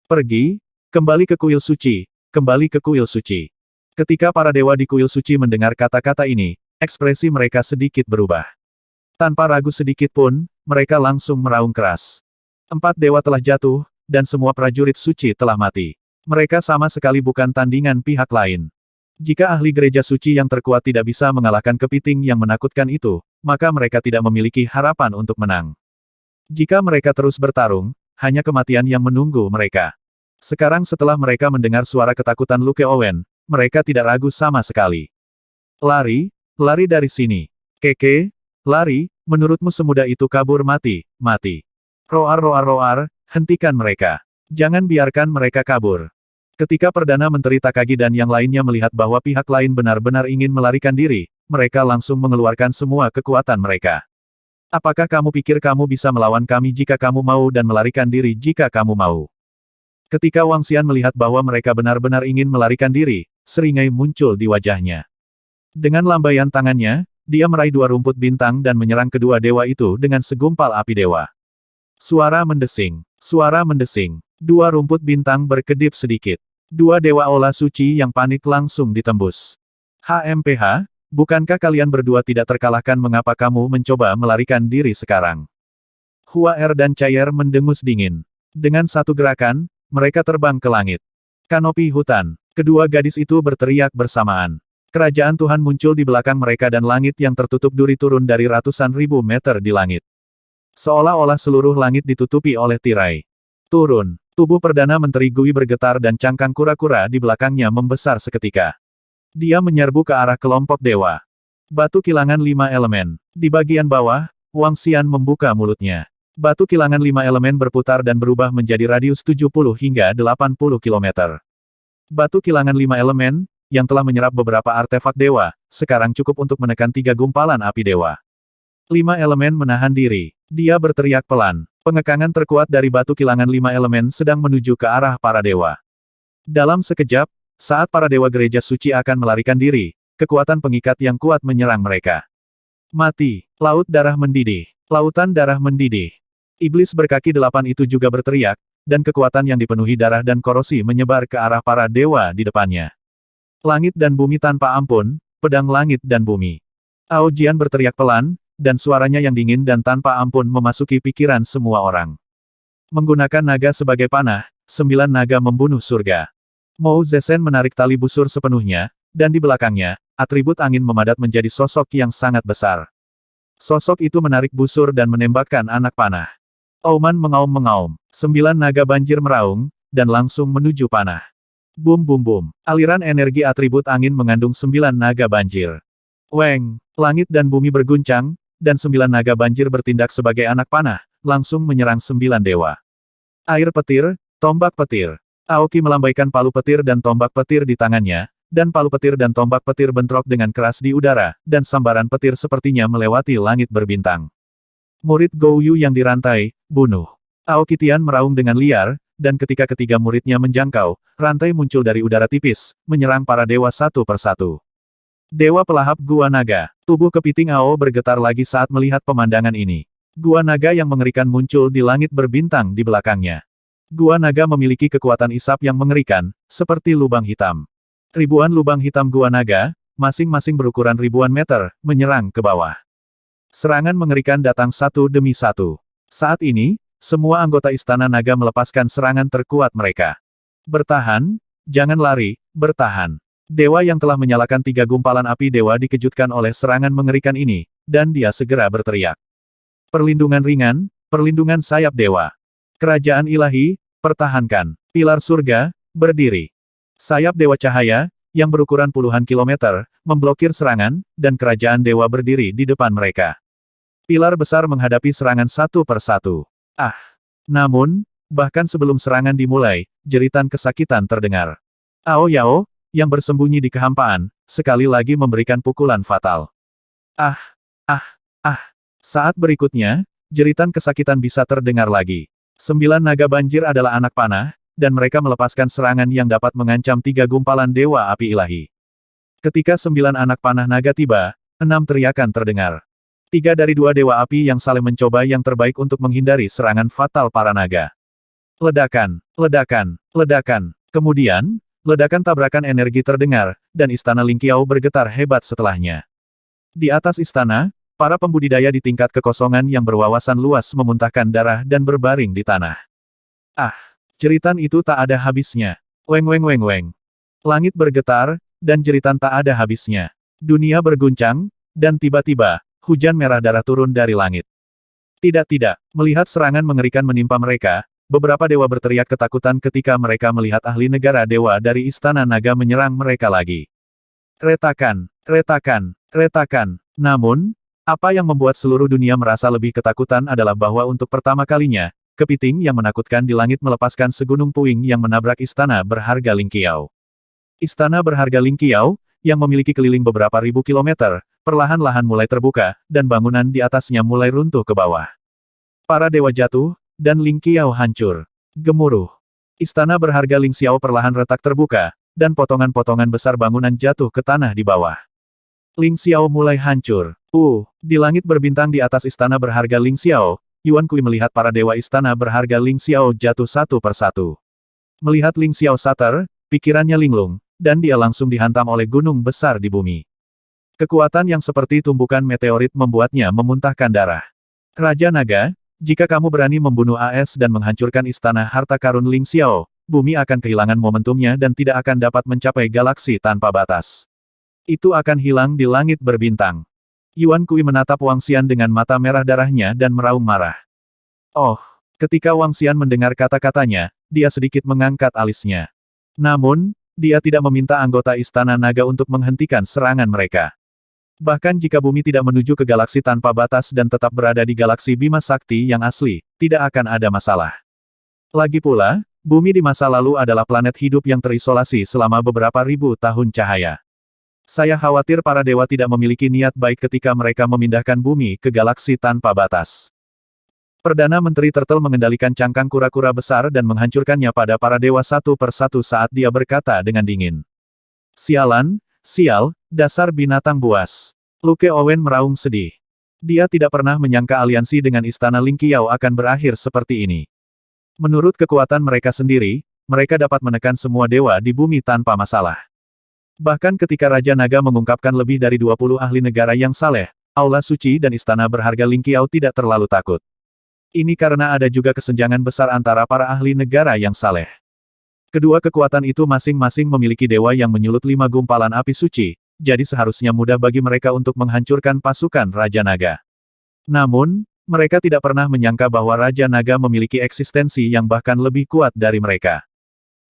Pergi, kembali ke kuil suci, kembali ke kuil suci. Ketika para dewa di kuil suci mendengar kata-kata ini, ekspresi mereka sedikit berubah. Tanpa ragu sedikit pun, mereka langsung meraung keras. 4 dewa telah jatuh, dan semua prajurit suci telah mati. Mereka sama sekali bukan tandingan pihak lain. Jika ahli gereja suci yang terkuat tidak bisa mengalahkan kepiting yang menakutkan itu, maka mereka tidak memiliki harapan untuk menang. Jika mereka terus bertarung, hanya kematian yang menunggu mereka. Sekarang setelah mereka mendengar suara ketakutan Luke Owen, mereka tidak ragu sama sekali. Lari, lari dari sini. Keke, lari, menurutmu semudah itu kabur? Mati, mati. Roar roar roar, hentikan mereka. Jangan biarkan mereka kabur. Ketika Perdana Menteri Takagi dan yang lainnya melihat bahwa pihak lain benar-benar ingin melarikan diri, mereka langsung mengeluarkan semua kekuatan mereka. Apakah kamu pikir kamu bisa melawan kami jika kamu mau dan melarikan diri jika kamu mau? Ketika Wang Xian melihat bahwa mereka benar-benar ingin melarikan diri, seringai muncul di wajahnya. Dengan lambaian tangannya, dia meraih 2 rumput bintang dan menyerang kedua dewa itu dengan segumpal api dewa. Suara mendesing. Suara mendesing. 2 rumput bintang berkedip sedikit. 2 dewa olah suci yang panik langsung ditembus. HMPH, bukankah kalian berdua tidak terkalahkan? Mengapa kamu mencoba melarikan diri sekarang? Hua Er dan Cayer mendengus dingin. Dengan satu gerakan, mereka terbang ke langit. Kanopi hutan. Kedua gadis itu berteriak bersamaan. Kerajaan Tuhan muncul di belakang mereka dan langit yang tertutup duri turun dari ratusan ribu meter di langit. Seolah-olah seluruh langit ditutupi oleh tirai. Turun. Tubuh Perdana Menteri Gui bergetar dan cangkang kura-kura di belakangnya membesar seketika. Dia menyerbu ke arah kelompok dewa. Batu kilangan 5 elemen. Di bagian bawah, Wang Xian membuka mulutnya. Batu kilangan 5 elemen berputar dan berubah menjadi radius 70 hingga 80 km. Batu kilangan 5 elemen, yang telah menyerap beberapa artefak dewa, sekarang cukup untuk menekan 3 gumpalan api dewa. 5 elemen menahan diri. Dia berteriak pelan. Pengekangan terkuat dari batu kilangan 5 elemen sedang menuju ke arah para dewa. Dalam sekejap, saat para dewa gereja suci akan melarikan diri, kekuatan pengikat yang kuat menyerang mereka. Mati. Laut darah mendidih. Lautan darah mendidih. Iblis berkaki 8 itu juga berteriak, dan kekuatan yang dipenuhi darah dan korosi menyebar ke arah para dewa di depannya. Langit dan bumi tanpa ampun, pedang langit dan bumi. Ao Jian berteriak pelan, dan suaranya yang dingin dan tanpa ampun memasuki pikiran semua orang. Menggunakan naga sebagai panah, 9 naga membunuh surga. Mou Zesen menarik tali busur sepenuhnya, dan di belakangnya, atribut angin memadat menjadi sosok yang sangat besar. Sosok itu menarik busur dan menembakkan anak panah. Oman mengaum-mengaum. 9 naga banjir meraung, dan langsung menuju panah. Bum bum bum. Aliran energi atribut angin mengandung 9 naga banjir. Weng, langit dan bumi berguncang, dan 9 naga banjir bertindak sebagai anak panah, langsung menyerang 9 dewa. Air petir, tombak petir. Aoki melambaikan palu petir dan tombak petir di tangannya, dan palu petir dan tombak petir bentrok dengan keras di udara, dan sambaran petir sepertinya melewati langit berbintang. Murid Gouyu yang dirantai, bunuh. Aokitian meraung dengan liar, dan ketika ketiga muridnya menjangkau, rantai muncul dari udara tipis, menyerang para dewa satu persatu. Dewa pelahap Gua Naga. Tubuh kepiting Ao bergetar lagi saat melihat pemandangan ini. Gua Naga yang mengerikan muncul di langit berbintang di belakangnya. Gua Naga memiliki kekuatan isap yang mengerikan, seperti lubang hitam. Ribuan lubang hitam Gua Naga, masing-masing berukuran ribuan meter, menyerang ke bawah. Serangan mengerikan datang satu demi satu. Saat ini, semua anggota Istana Naga melepaskan serangan terkuat mereka. Bertahan, jangan lari, bertahan. Dewa yang telah menyalakan 3 gumpalan api dewa dikejutkan oleh serangan mengerikan ini, dan dia segera berteriak. Perlindungan ringan, perlindungan sayap dewa. Kerajaan ilahi, pertahankan. Pilar surga, berdiri. Sayap dewa cahaya, yang berukuran puluhan kilometer, memblokir serangan, dan kerajaan dewa berdiri di depan mereka. Pilar besar menghadapi serangan satu persatu. Namun, bahkan sebelum serangan dimulai, jeritan kesakitan terdengar. Ao Yao, yang bersembunyi di kehampaan, sekali lagi memberikan pukulan fatal. Saat berikutnya, jeritan kesakitan bisa terdengar lagi. 9 naga banjir adalah anak panah, dan mereka melepaskan serangan yang dapat mengancam 3 gumpalan dewa api ilahi. Ketika 9 anak panah naga tiba, 6 teriakan terdengar. 3 dari 2 dewa api yang saling mencoba yang terbaik untuk menghindari serangan fatal para naga. Ledakan, ledakan, ledakan. Kemudian, ledakan tabrakan energi terdengar, dan istana Lingqiao bergetar hebat setelahnya. Di atas istana, para pembudidaya di tingkat kekosongan yang berwawasan luas memuntahkan darah dan berbaring di tanah. Jeritan itu tak ada habisnya. Weng weng weng weng. Langit bergetar, dan jeritan tak ada habisnya. Dunia berguncang, dan tiba-tiba, hujan merah darah turun dari langit. Tidak, melihat serangan mengerikan menimpa mereka, beberapa dewa berteriak ketakutan ketika mereka melihat ahli negara dewa dari Istana Naga menyerang mereka lagi. Retakan, retakan, retakan. Namun, apa yang membuat seluruh dunia merasa lebih ketakutan adalah bahwa untuk pertama kalinya, kepiting yang menakutkan di langit melepaskan segunung puing yang menabrak istana berharga Lingqiao. Istana berharga Lingqiao, yang memiliki keliling beberapa ribu kilometer, perlahan-lahan mulai terbuka, dan bangunan di atasnya mulai runtuh ke bawah. Para dewa jatuh, dan Lingqiao hancur. Gemuruh. Istana berharga Lingqiao perlahan retak terbuka, dan potongan-potongan besar bangunan jatuh ke tanah di bawah. Lingqiao mulai hancur. Di langit berbintang di atas istana berharga Lingqiao, Yuan Kui melihat para dewa istana berharga Lingqiao jatuh satu persatu. Melihat Lingqiao sater, pikirannya linglung, dan dia langsung dihantam oleh gunung besar di bumi. Kekuatan yang seperti tumbukan meteorit membuatnya memuntahkan darah. Raja Naga, jika kamu berani membunuh AS dan menghancurkan istana harta karun Lingqiao, bumi akan kehilangan momentumnya dan tidak akan dapat mencapai galaksi tanpa batas. Itu akan hilang di langit berbintang. Yuan Kui menatap Wang Xian dengan mata merah darahnya dan meraung marah. Ketika Wang Xian mendengar kata-katanya, dia sedikit mengangkat alisnya. Namun, dia tidak meminta anggota Istana Naga untuk menghentikan serangan mereka. Bahkan jika bumi tidak menuju ke galaksi tanpa batas dan tetap berada di galaksi Bima Sakti yang asli, tidak akan ada masalah. Lagi pula, bumi di masa lalu adalah planet hidup yang terisolasi selama beberapa ribu tahun cahaya. Saya khawatir para dewa tidak memiliki niat baik ketika mereka memindahkan bumi ke galaksi tanpa batas. Perdana Menteri Turtle mengendalikan cangkang kura-kura besar dan menghancurkannya pada para dewa satu persatu saat dia berkata dengan dingin. Sialan, sial, dasar binatang buas. Luke Owen meraung sedih. Dia tidak pernah menyangka aliansi dengan Istana Lingqiao akan berakhir seperti ini. Menurut kekuatan mereka sendiri, mereka dapat menekan semua dewa di bumi tanpa masalah. Bahkan ketika Raja Naga mengungkapkan lebih dari 20 ahli negara yang saleh, Aula Suci dan Istana Berharga Lingqiao tidak terlalu takut. Ini karena ada juga kesenjangan besar antara para ahli negara yang saleh. Kedua kekuatan itu masing-masing memiliki dewa yang menyulut 5 gumpalan api suci, jadi seharusnya mudah bagi mereka untuk menghancurkan pasukan Raja Naga. Namun, mereka tidak pernah menyangka bahwa Raja Naga memiliki eksistensi yang bahkan lebih kuat dari mereka.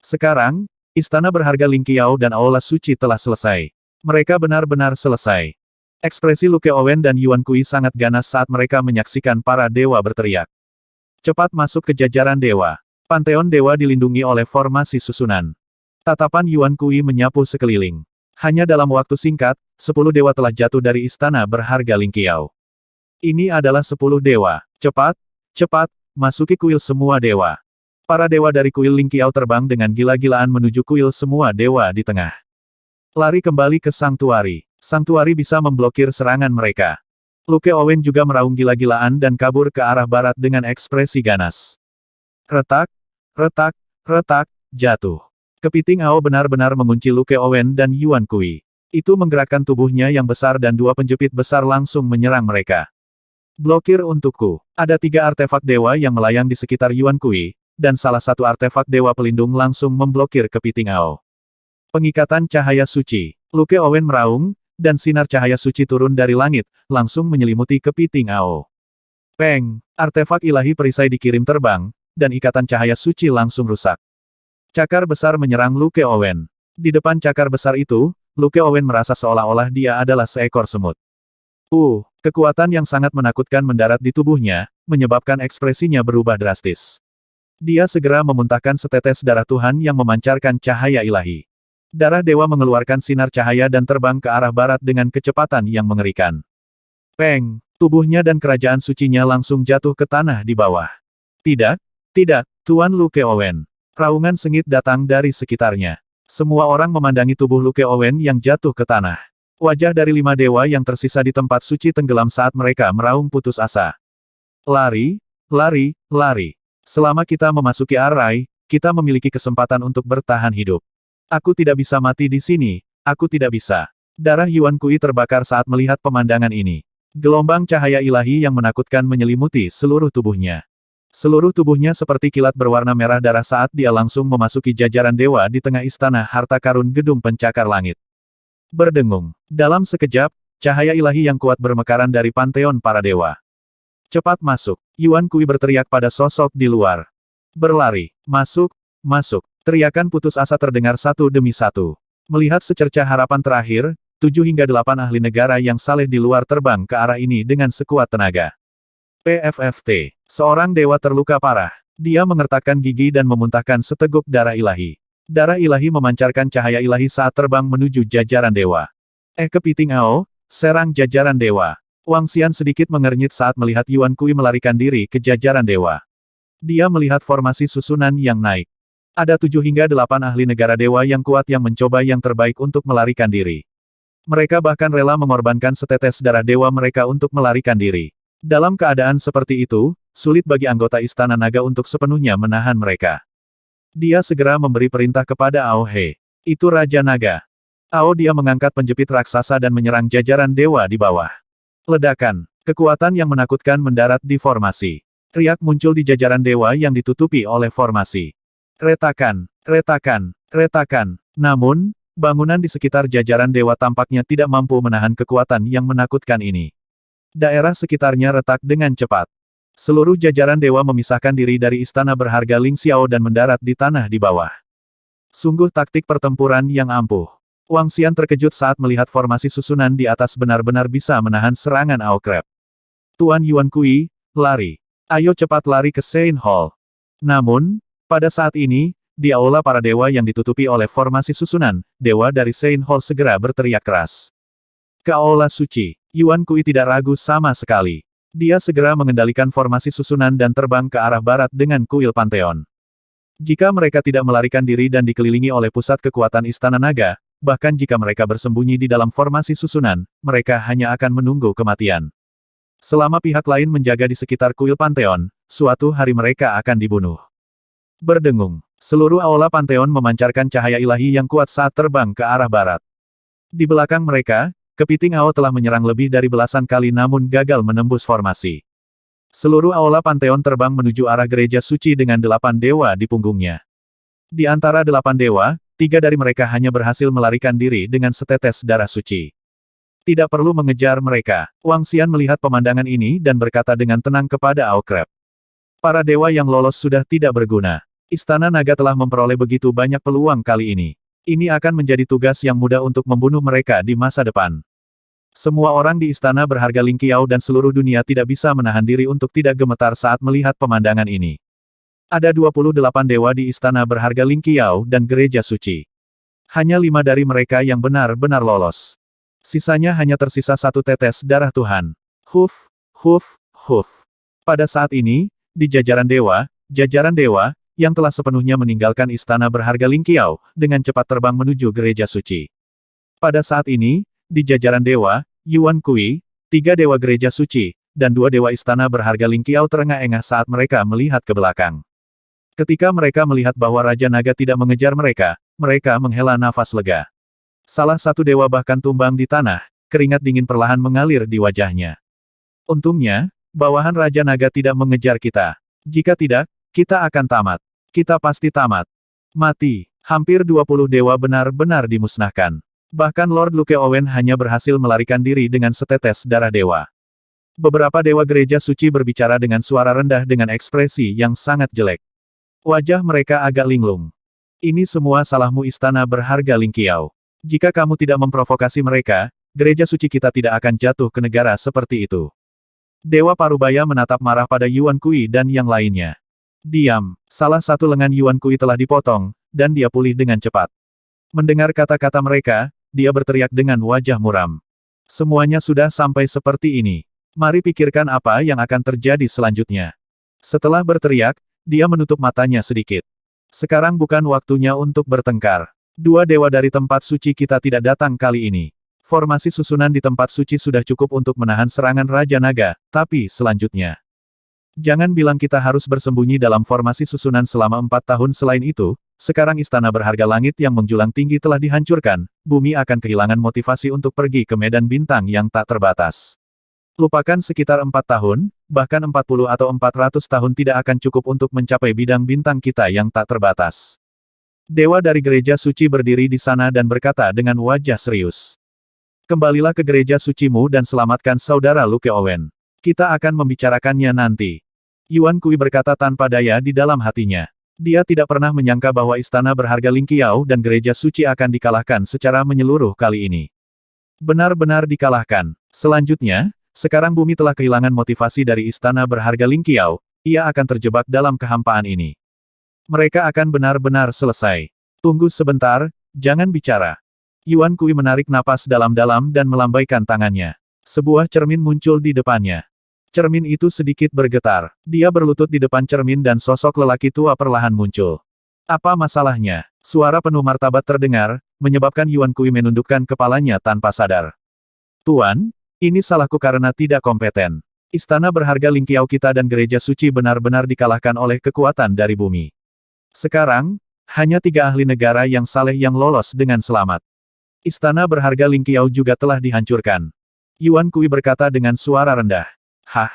Sekarang, Istana Berharga Lingqiao dan Aula Suci telah selesai. Mereka benar-benar selesai. Ekspresi Luke Owen dan Yuan Kui sangat ganas saat mereka menyaksikan para dewa berteriak. Cepat masuk ke jajaran dewa. Panteon dewa dilindungi oleh formasi susunan. Tatapan Yuan Kui menyapu sekeliling. Hanya dalam waktu singkat, 10 dewa telah jatuh dari istana berharga Ling Qiao. Ini adalah 10 dewa. Cepat, cepat, masuki kuil semua dewa. Para dewa dari kuil Ling Qiao terbang dengan gila-gilaan menuju kuil semua dewa di tengah. Lari kembali ke Sanktuari. Sanktuari bisa memblokir serangan mereka. Luke Owen juga meraung gila-gilaan dan kabur ke arah barat dengan ekspresi ganas. Retak, retak, retak, jatuh. Kepiting Ao benar-benar mengunci Luke Owen dan Yuan Kui. Itu menggerakkan tubuhnya yang besar dan dua penjepit besar langsung menyerang mereka. Blokir untukku. Ada 3 artefak dewa yang melayang di sekitar Yuan Kui, dan salah satu artefak dewa pelindung langsung memblokir kepiting Ao. Pengikatan cahaya suci. Luke Owen meraung, dan sinar cahaya suci turun dari langit, langsung menyelimuti kepiting Ao. Peng! Artefak ilahi perisai dikirim terbang, dan ikatan cahaya suci langsung rusak. Cakar besar menyerang Luke Owen. Di depan cakar besar itu, Luke Owen merasa seolah-olah dia adalah seekor semut. Kekuatan yang sangat menakutkan mendarat di tubuhnya, menyebabkan ekspresinya berubah drastis. Dia segera memuntahkan setetes darah Tuhan yang memancarkan cahaya ilahi. Darah dewa mengeluarkan sinar cahaya dan terbang ke arah barat dengan kecepatan yang mengerikan. Peng! Tubuhnya dan kerajaan sucinya langsung jatuh ke tanah di bawah. Tidak, tidak, Tuan Luke Owen. Raungan sengit datang dari sekitarnya. Semua orang memandangi tubuh Luke Owen yang jatuh ke tanah. Wajah dari 5 dewa yang tersisa di tempat suci tenggelam saat mereka meraung putus asa. Lari, lari, lari. Selama kita memasuki Arai, kita memiliki kesempatan untuk bertahan hidup. Aku tidak bisa mati di sini, aku tidak bisa. Darah Yuan Kui terbakar saat melihat pemandangan ini. Gelombang cahaya ilahi yang menakutkan menyelimuti seluruh tubuhnya. Seluruh tubuhnya seperti kilat berwarna merah darah saat dia langsung memasuki jajaran dewa di tengah istana harta karun gedung pencakar langit. Berdengung. Dalam sekejap, cahaya ilahi yang kuat bermekaran dari panteon para dewa. Cepat masuk. Yuan Kui berteriak pada sosok di luar. Berlari. Masuk, masuk. Teriakan putus asa terdengar satu demi satu. Melihat secercah harapan terakhir, 7 hingga 8 ahli negara yang saleh di luar terbang ke arah ini dengan sekuat tenaga. PFFT. Seorang dewa terluka parah. Dia mengertakkan gigi dan memuntahkan seteguk darah ilahi. Darah ilahi memancarkan cahaya ilahi saat terbang menuju jajaran dewa. Kepiting Ao, serang jajaran dewa. Wang Xian sedikit mengernyit saat melihat Yuan Kui melarikan diri ke jajaran dewa. Dia melihat formasi susunan yang naik. Ada 7 hingga 8 ahli negara dewa yang kuat yang mencoba yang terbaik untuk melarikan diri. Mereka bahkan rela mengorbankan setetes darah dewa mereka untuk melarikan diri. Dalam keadaan seperti itu, sulit bagi anggota Istana Naga untuk sepenuhnya menahan mereka. Dia segera memberi perintah kepada Ao He. Itu Raja Naga. Ao dia mengangkat penjepit raksasa dan menyerang jajaran dewa di bawah. Ledakan. Kekuatan yang menakutkan mendarat di formasi. Riak muncul di jajaran dewa yang ditutupi oleh formasi. Retakan, retakan, retakan. Namun, bangunan di sekitar jajaran dewa tampaknya tidak mampu menahan kekuatan yang menakutkan ini. Daerah sekitarnya retak dengan cepat. Seluruh jajaran dewa memisahkan diri dari istana berharga Ling Xiao dan mendarat di tanah di bawah. Sungguh taktik pertempuran yang ampuh. Wang Xian terkejut saat melihat formasi susunan di atas benar-benar bisa menahan serangan Ao Crab. Tuan Yuan Kui, lari. Ayo cepat lari ke Sein Hall. Namun, pada saat ini, di aula para dewa yang ditutupi oleh formasi susunan, dewa dari Sein Hall segera berteriak keras. Ke aula suci. Yuan Kui tidak ragu sama sekali. Dia segera mengendalikan formasi susunan dan terbang ke arah barat dengan kuil Pantheon. Jika mereka tidak melarikan diri dan dikelilingi oleh pusat kekuatan Istana Naga, bahkan jika mereka bersembunyi di dalam formasi susunan, mereka hanya akan menunggu kematian. Selama pihak lain menjaga di sekitar kuil Pantheon, suatu hari mereka akan dibunuh. Berdengung. Seluruh aula Pantheon memancarkan cahaya ilahi yang kuat saat terbang ke arah barat. Di belakang mereka, kepiting Ao telah menyerang lebih dari belasan kali namun gagal menembus formasi. Seluruh aula Pantheon terbang menuju arah gereja suci dengan 8 dewa di punggungnya. Di antara 8 dewa, 3 dari mereka hanya berhasil melarikan diri dengan setetes darah suci. Tidak perlu mengejar mereka. Wang Xian melihat pemandangan ini dan berkata dengan tenang kepada Ao Crab. Para dewa yang lolos sudah tidak berguna. Istana Naga telah memperoleh begitu banyak peluang kali ini. Ini akan menjadi tugas yang mudah untuk membunuh mereka di masa depan. Semua orang di istana berharga Ling Qiao dan seluruh dunia tidak bisa menahan diri untuk tidak gemetar saat melihat pemandangan ini. Ada 28 dewa di istana berharga Ling Qiao dan gereja suci. Hanya 5 dari mereka yang benar-benar lolos. Sisanya hanya tersisa 1 tetes darah Tuhan. Huf, huf, huf. Pada saat ini, di jajaran dewa, yang telah sepenuhnya meninggalkan istana berharga Lingqiao, dengan cepat terbang menuju gereja suci. Pada saat ini, di jajaran dewa, Yuan Kui, 3 dewa gereja suci, dan 2 dewa istana berharga Lingqiao terengah-engah saat mereka melihat ke belakang. Ketika mereka melihat bahwa Raja Naga tidak mengejar mereka, mereka menghela nafas lega. Salah satu dewa bahkan tumbang di tanah, keringat dingin perlahan mengalir di wajahnya. Untungnya, bawahan Raja Naga tidak mengejar kita. Jika tidak, kita akan tamat. Kita pasti tamat. Mati. Hampir 20 dewa benar-benar dimusnahkan. Bahkan Lord Luke Owen hanya berhasil melarikan diri dengan setetes darah dewa. Beberapa dewa gereja suci berbicara dengan suara rendah dengan ekspresi yang sangat jelek. Wajah mereka agak linglung. Ini semua salahmu istana berharga Lingqiao. Jika kamu tidak memprovokasi mereka, gereja suci kita tidak akan jatuh ke negara seperti itu. Dewa Parubaya menatap marah pada Yuan Kui dan yang lainnya. Diam. Salah satu lengan Yuan Kui telah dipotong, dan dia pulih dengan cepat. Mendengar kata-kata mereka, dia berteriak dengan wajah muram. Semuanya sudah sampai seperti ini. Mari pikirkan apa yang akan terjadi selanjutnya. Setelah berteriak, dia menutup matanya sedikit. Sekarang bukan waktunya untuk bertengkar. 2 dewa dari tempat suci kita tidak datang kali ini. Formasi susunan di tempat suci sudah cukup untuk menahan serangan Raja Naga, tapi selanjutnya. Jangan bilang kita harus bersembunyi dalam formasi susunan selama 4 tahun. Selain itu, sekarang istana berharga langit yang menjulang tinggi telah dihancurkan, bumi akan kehilangan motivasi untuk pergi ke medan bintang yang tak terbatas. Lupakan sekitar 4 tahun, bahkan 40 atau 400 tahun tidak akan cukup untuk mencapai bidang bintang kita yang tak terbatas. Dewa dari gereja suci berdiri di sana dan berkata dengan wajah serius. Kembalilah ke gereja sucimu dan selamatkan saudara Luke Owen. Kita akan membicarakannya nanti. Yuan Kui berkata tanpa daya di dalam hatinya. Dia tidak pernah menyangka bahwa istana berharga Lingqiao dan gereja suci akan dikalahkan secara menyeluruh kali ini. Benar-benar dikalahkan. Selanjutnya, sekarang bumi telah kehilangan motivasi dari istana berharga Lingqiao, ia akan terjebak dalam kehampaan ini. Mereka akan benar-benar selesai. Tunggu sebentar, jangan bicara. Yuan Kui menarik napas dalam-dalam dan melambaikan tangannya. Sebuah cermin muncul di depannya. Cermin itu sedikit bergetar. Dia berlutut di depan cermin dan sosok lelaki tua perlahan muncul. Apa masalahnya? Suara penuh martabat terdengar, menyebabkan Yuan Kui menundukkan kepalanya tanpa sadar. Tuan, ini salahku karena tidak kompeten. Istana berharga Lingqiao kita dan gereja suci benar-benar dikalahkan oleh kekuatan dari bumi. Sekarang, hanya 3 ahli negara yang saleh yang lolos dengan selamat. Istana berharga Lingqiao juga telah dihancurkan. Yuan Kui berkata dengan suara rendah. Hah?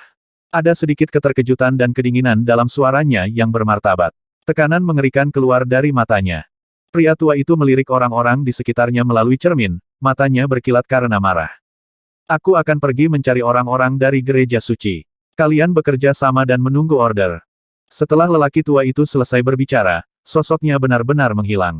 Ada sedikit keterkejutan dan kedinginan dalam suaranya yang bermartabat. Tekanan mengerikan keluar dari matanya. Pria tua itu melirik orang-orang di sekitarnya melalui cermin, matanya berkilat karena marah. Aku akan pergi mencari orang-orang dari gereja suci. Kalian bekerja sama dan menunggu order. Setelah lelaki tua itu selesai berbicara, sosoknya benar-benar menghilang.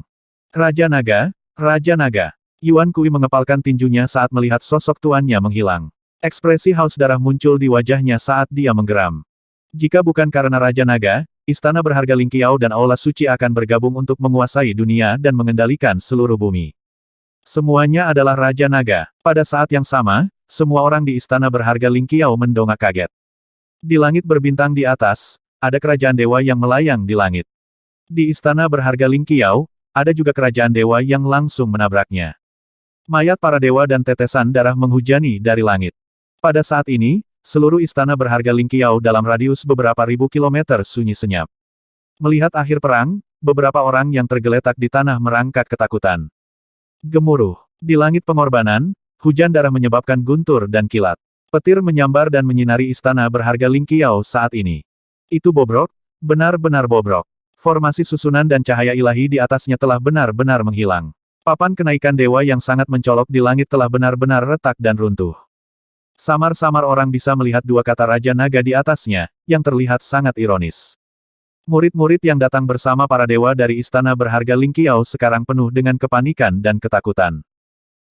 Raja Naga, Raja Naga. Yuan Kui mengepalkan tinjunya saat melihat sosok tuannya menghilang. Ekspresi haus darah muncul di wajahnya saat dia menggeram. Jika bukan karena Raja Naga, istana berharga Lingqiao dan Aula Suci akan bergabung untuk menguasai dunia dan mengendalikan seluruh bumi. Semuanya adalah Raja Naga. Pada saat yang sama, semua orang di istana berharga Lingqiao mendongak kaget. Di langit berbintang di atas, ada kerajaan dewa yang melayang di langit. Di istana berharga Lingqiao, ada juga kerajaan dewa yang langsung menabraknya. Mayat para dewa dan tetesan darah menghujani dari langit. Pada saat ini, seluruh istana berharga Lingqiao dalam radius beberapa ribu kilometer sunyi senyap. Melihat akhir perang, beberapa orang yang tergeletak di tanah merangkak ketakutan. Gemuruh. Di langit pengorbanan, hujan darah menyebabkan guntur dan kilat. Petir menyambar dan menyinari istana berharga Lingqiao saat ini. Itu bobrok, benar-benar bobrok. Formasi susunan dan cahaya ilahi di atasnya telah benar-benar menghilang. Papan kenaikan dewa yang sangat mencolok di langit telah benar-benar retak dan runtuh. Samar-samar orang bisa melihat 2 kata Raja Naga di atasnya, yang terlihat sangat ironis. Murid-murid yang datang bersama para dewa dari istana berharga Lingqiao sekarang penuh dengan kepanikan dan ketakutan.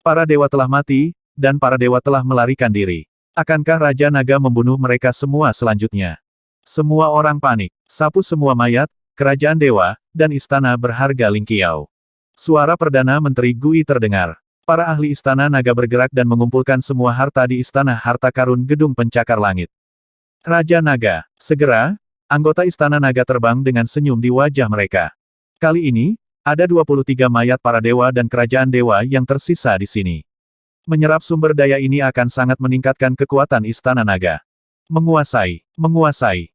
Para dewa telah mati, dan para dewa telah melarikan diri. Akankah Raja Naga membunuh mereka semua selanjutnya? Semua orang panik. Sapu semua mayat, kerajaan dewa, dan istana berharga Lingqiao. Suara Perdana Menteri Gui terdengar. Para ahli Istana Naga bergerak dan mengumpulkan semua harta di Istana Harta Karun Gedung Pencakar Langit. Raja Naga. Segera, anggota Istana Naga terbang dengan senyum di wajah mereka. Kali ini, ada 23 mayat para dewa dan kerajaan dewa yang tersisa di sini. Menyerap sumber daya ini akan sangat meningkatkan kekuatan Istana Naga. Menguasai.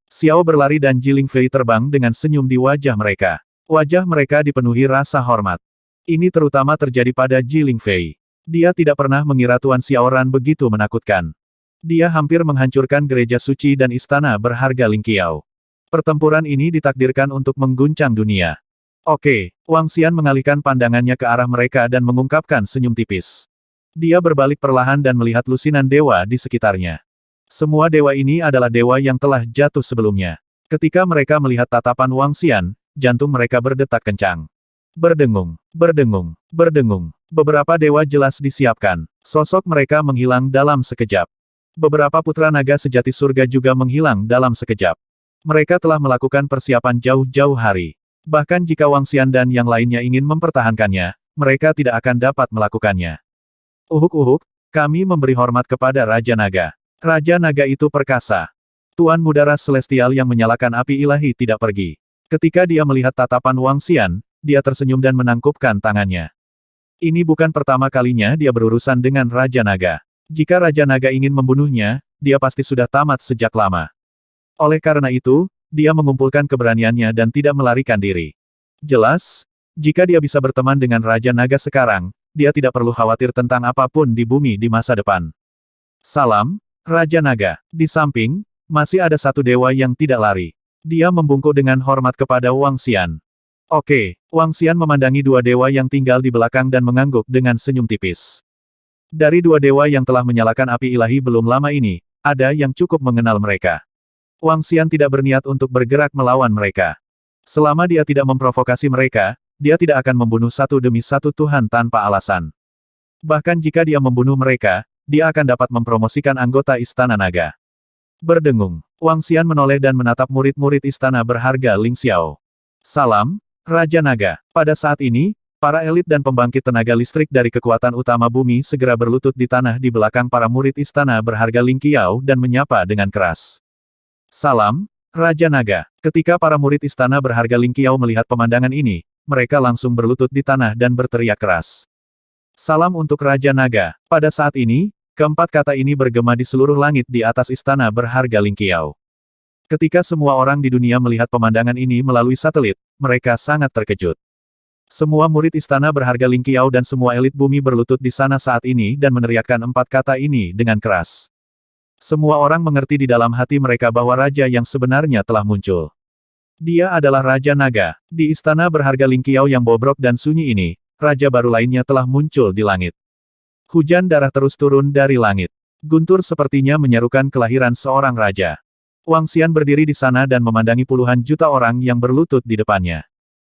Xiao berlari dan Jiling Fei terbang dengan senyum di wajah mereka. Wajah mereka dipenuhi rasa hormat. Ini terutama terjadi pada Jiling Fei. Dia tidak pernah mengira Tuan Xiaoran begitu menakutkan. Dia hampir menghancurkan gereja suci dan istana berharga Lingqiao. Pertempuran ini ditakdirkan untuk mengguncang dunia. Oke, Wang Xian mengalihkan pandangannya ke arah mereka dan mengungkapkan senyum tipis. Dia berbalik perlahan dan melihat lusinan dewa di sekitarnya. Semua dewa ini adalah dewa yang telah jatuh sebelumnya. Ketika mereka melihat tatapan Wang Xian, jantung mereka berdetak kencang. Berdengung. Beberapa dewa jelas disiapkan. Sosok mereka menghilang dalam sekejap. Beberapa putra naga sejati surga juga menghilang dalam sekejap. Mereka telah melakukan persiapan jauh-jauh hari. Bahkan jika Wang Xian dan yang lainnya ingin mempertahankannya, mereka tidak akan dapat melakukannya. Uhuk, kami memberi hormat kepada Raja Naga. Raja Naga itu perkasa. Tuan Muda Ras Celestial yang menyalakan api ilahi tidak pergi. Ketika dia melihat tatapan Wang Xian, dia tersenyum dan menangkupkan tangannya. Ini bukan pertama kalinya dia berurusan dengan Raja Naga. Jika Raja Naga ingin membunuhnya, dia pasti sudah tamat sejak lama. Oleh karena itu, dia mengumpulkan keberaniannya dan tidak melarikan diri. Jelas, jika dia bisa berteman dengan Raja Naga sekarang, dia tidak perlu khawatir tentang apapun di bumi di masa depan. Salam, Raja Naga. Di samping, masih ada satu dewa yang tidak lari. Dia membungkuk dengan hormat kepada Wang Xian. Oke, Wang Xian memandangi dua dewa yang tinggal di belakang dan mengangguk dengan senyum tipis. Dari dua dewa yang telah menyalakan api ilahi belum lama ini, ada yang cukup mengenal mereka. Wang Xian tidak berniat untuk bergerak melawan mereka. Selama dia tidak memprovokasi mereka, dia tidak akan membunuh satu demi satu Tuhan tanpa alasan. Bahkan jika dia membunuh mereka, dia akan dapat mempromosikan anggota Istana Naga. Berdengung, Wang Xian menoleh dan menatap murid-murid istana berharga Ling Xiao. Salam, Raja Naga. Pada saat ini, para elit dan pembangkit tenaga listrik dari kekuatan utama bumi segera berlutut di tanah di belakang para murid istana berharga Ling Qiao dan menyapa dengan keras. Salam, Raja Naga. Ketika para murid istana berharga Ling Qiao melihat pemandangan ini, mereka langsung berlutut di tanah dan berteriak keras. Salam untuk Raja Naga. Pada saat ini, keempat kata ini bergema di seluruh langit di atas istana berharga Ling Qiao. Ketika semua orang di dunia melihat pemandangan ini melalui satelit, mereka sangat terkejut. Semua murid istana berharga Ling Qiao dan semua elit bumi berlutut di sana saat ini dan meneriakkan empat kata ini dengan keras. Semua orang mengerti di dalam hati mereka bahwa raja yang sebenarnya telah muncul. Dia adalah Raja Naga. Di istana berharga Ling Qiao yang bobrok dan sunyi ini, raja baru lainnya telah muncul di langit. Hujan darah terus turun dari langit. Guntur sepertinya menyerukan kelahiran seorang raja. Wang Xian berdiri di sana dan memandangi puluhan juta orang yang berlutut di depannya.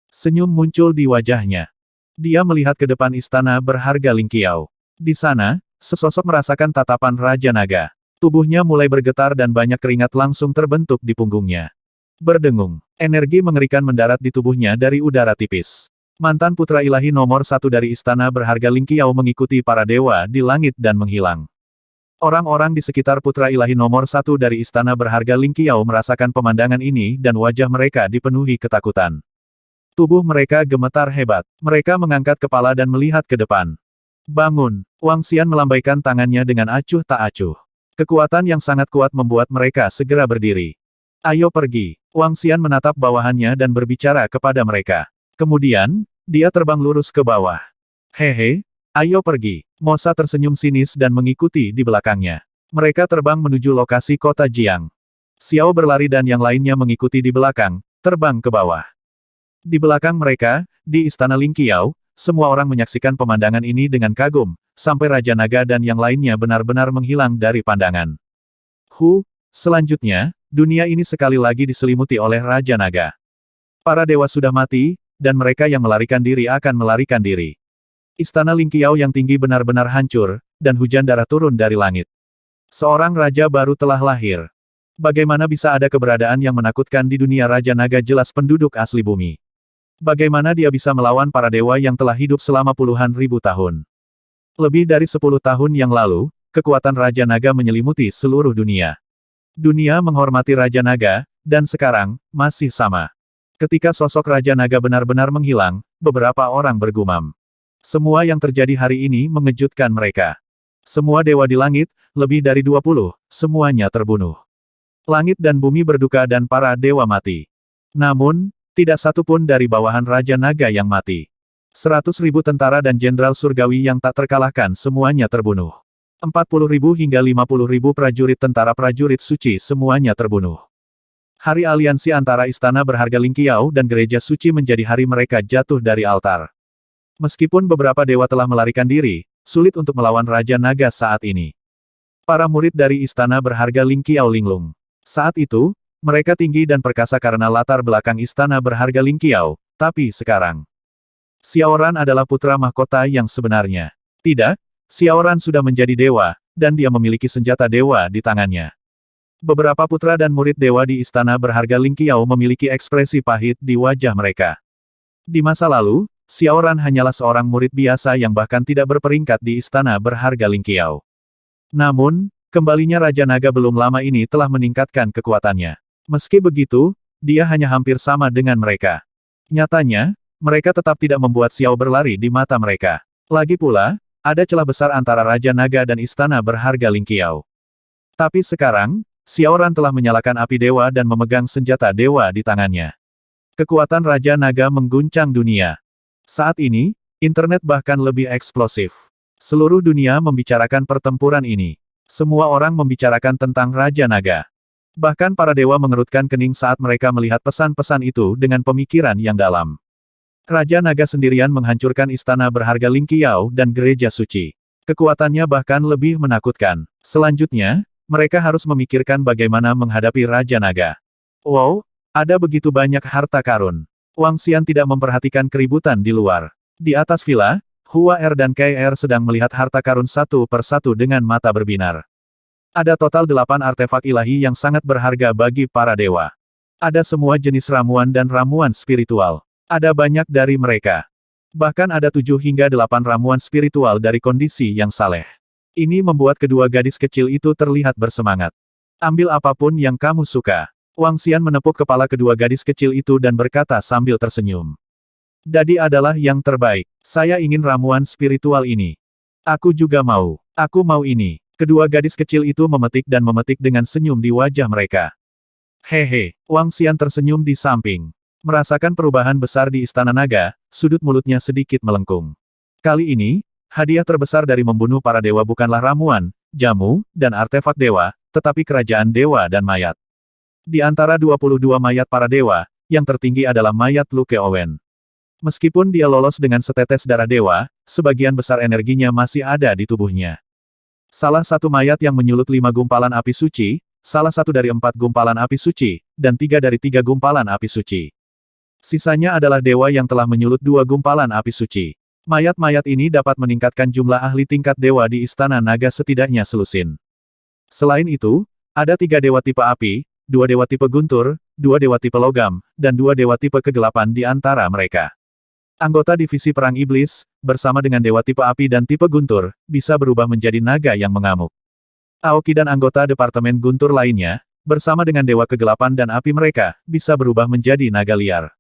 Senyum muncul di wajahnya. Dia melihat ke depan istana berharga Ling Qiao. Di sana, sesosok merasakan tatapan Raja Naga. Tubuhnya mulai bergetar dan banyak keringat langsung terbentuk di punggungnya. Berdengung, energi mengerikan mendarat di tubuhnya dari udara tipis. Mantan putra ilahi nomor satu dari istana berharga Ling Qiao mengikuti para dewa di langit dan menghilang. Orang-orang di sekitar putra ilahi nomor satu dari istana berharga Ling Qiao merasakan pemandangan ini dan wajah mereka dipenuhi ketakutan. Tubuh mereka gemetar hebat. Mereka mengangkat kepala dan melihat ke depan. Bangun! Wang Xian melambaikan tangannya dengan acuh tak acuh. Kekuatan yang sangat kuat membuat mereka segera berdiri. Ayo pergi. Wang Xian menatap bawahannya dan berbicara kepada mereka. Kemudian, dia terbang lurus ke bawah. Hehe, ayo pergi. Mosa tersenyum sinis dan mengikuti di belakangnya. Mereka terbang menuju lokasi kota Jiang. Xiao berlari dan yang lainnya mengikuti di belakang, terbang ke bawah. Di belakang mereka, di istana Ling Qiao, semua orang menyaksikan pemandangan ini dengan kagum, sampai Raja Naga dan yang lainnya benar-benar menghilang dari pandangan. Selanjutnya, dunia ini sekali lagi diselimuti oleh Raja Naga. Para dewa sudah mati, dan mereka yang melarikan diri akan melarikan diri. Istana Ling Qiao yang tinggi benar-benar hancur, dan hujan darah turun dari langit. Seorang raja baru telah lahir. Bagaimana bisa ada keberadaan yang menakutkan di dunia Raja Naga jelas penduduk asli bumi. Bagaimana dia bisa melawan para dewa yang telah hidup selama puluhan ribu tahun? Lebih dari 10 tahun yang lalu, kekuatan Raja Naga menyelimuti seluruh dunia. Dunia menghormati Raja Naga, dan sekarang, masih sama. Ketika sosok Raja Naga benar-benar menghilang, beberapa orang bergumam. Semua yang terjadi hari ini mengejutkan mereka. Semua dewa di langit, lebih dari 20, semuanya terbunuh. Langit dan bumi berduka dan para dewa mati. Namun, tidak satu pun dari bawahan Raja Naga yang mati. 100.000 tentara dan jenderal surgawi yang tak terkalahkan semuanya terbunuh. 40.000 hingga 50.000 prajurit suci semuanya terbunuh. Hari aliansi antara Istana Berharga Lingqiao dan Gereja Suci menjadi hari mereka jatuh dari altar. Meskipun beberapa dewa telah melarikan diri, sulit untuk melawan Raja Naga saat ini. Para murid dari Istana Berharga Lingqiao linglung. Saat itu, mereka tinggi dan perkasa karena latar belakang Istana Berharga Lingqiao, tapi sekarang. Xiaoran adalah putra mahkota yang sebenarnya. Tidak, Xiaoran sudah menjadi dewa, dan dia memiliki senjata dewa di tangannya. Beberapa putra dan murid dewa di Istana Berharga Lingqiao memiliki ekspresi pahit di wajah mereka. Di masa lalu, Xiaoran hanyalah seorang murid biasa yang bahkan tidak berperingkat di Istana Berharga Lingqiao. Namun, kembalinya Raja Naga belum lama ini telah meningkatkan kekuatannya. Meski begitu, dia hanya hampir sama dengan mereka. Nyatanya, mereka tetap tidak membuat Xiao berlari di mata mereka. Lagi pula, ada celah besar antara Raja Naga dan Istana Berharga Lingqiao. Tapi sekarang, Xiaoran telah menyalakan api dewa dan memegang senjata dewa di tangannya. Kekuatan Raja Naga mengguncang dunia. Saat ini, internet bahkan lebih eksplosif. Seluruh dunia membicarakan pertempuran ini. Semua orang membicarakan tentang Raja Naga. Bahkan para dewa mengerutkan kening saat mereka melihat pesan-pesan itu dengan pemikiran yang dalam. Raja Naga sendirian menghancurkan Istana Berharga Lingqiao dan Gereja Suci. Kekuatannya bahkan lebih menakutkan. Selanjutnya, mereka harus memikirkan bagaimana menghadapi Raja Naga. Wow, ada begitu banyak harta karun. Wang Xian tidak memperhatikan keributan di luar. Di atas villa, Hua Er dan Kai Er sedang melihat harta karun satu persatu dengan mata berbinar. Ada total 8 artefak ilahi yang sangat berharga bagi para dewa. Ada semua jenis ramuan dan ramuan spiritual. Ada banyak dari mereka. Bahkan ada 7 hingga 8 ramuan spiritual dari kondisi yang saleh. Ini membuat kedua gadis kecil itu terlihat bersemangat. Ambil apapun yang kamu suka. Wang Xian menepuk kepala kedua gadis kecil itu dan berkata sambil tersenyum. Dadi adalah yang terbaik. Saya ingin ramuan spiritual ini. Aku juga mau. Aku mau ini. Kedua gadis kecil itu memetik dan memetik dengan senyum di wajah mereka. Hehe, Wang Xian tersenyum di samping. Merasakan perubahan besar di Istana Naga, sudut mulutnya sedikit melengkung. Kali ini, hadiah terbesar dari membunuh para dewa bukanlah ramuan, jamu, dan artefak dewa, tetapi kerajaan dewa dan mayat. Di antara 22 mayat para dewa, yang tertinggi adalah mayat Lu Keowen. Meskipun dia lolos dengan setetes darah dewa, sebagian besar energinya masih ada di tubuhnya. Salah satu mayat yang menyulut 5 gumpalan api suci, salah satu dari 4 gumpalan api suci, dan 3 dari 3 gumpalan api suci. Sisanya adalah dewa yang telah menyulut 2 gumpalan api suci. Mayat-mayat ini dapat meningkatkan jumlah ahli tingkat dewa di Istana Naga setidaknya selusin. Selain itu, ada 3 dewa tipe api, 2 dewa tipe guntur, 2 dewa tipe logam, dan 2 dewa tipe kegelapan di antara mereka. Anggota divisi perang iblis, bersama dengan dewa tipe api dan tipe guntur, bisa berubah menjadi naga yang mengamuk. Aoki dan anggota departemen guntur lainnya, bersama dengan dewa kegelapan dan api mereka, bisa berubah menjadi naga liar.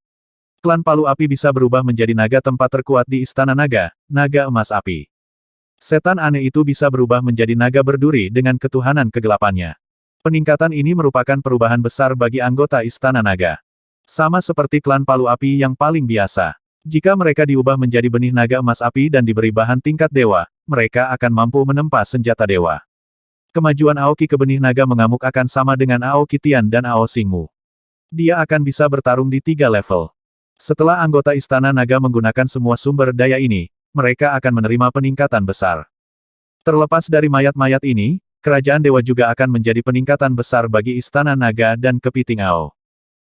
Klan Palu Api bisa berubah menjadi naga tempat terkuat di Istana Naga, naga emas api. Setan aneh itu bisa berubah menjadi naga berduri dengan ketuhanan kegelapannya. Peningkatan ini merupakan perubahan besar bagi anggota Istana Naga. Sama seperti klan Palu Api yang paling biasa. Jika mereka diubah menjadi benih naga emas api dan diberi bahan tingkat dewa, mereka akan mampu menempa senjata dewa. Kemajuan Aoki ke benih naga mengamuk akan sama dengan Aoki Tian dan Ao Xingmu. Dia akan bisa bertarung di 3 level. Setelah anggota Istana Naga menggunakan semua sumber daya ini, mereka akan menerima peningkatan besar. Terlepas dari mayat-mayat ini, kerajaan dewa juga akan menjadi peningkatan besar bagi Istana Naga dan Kepiting Ao.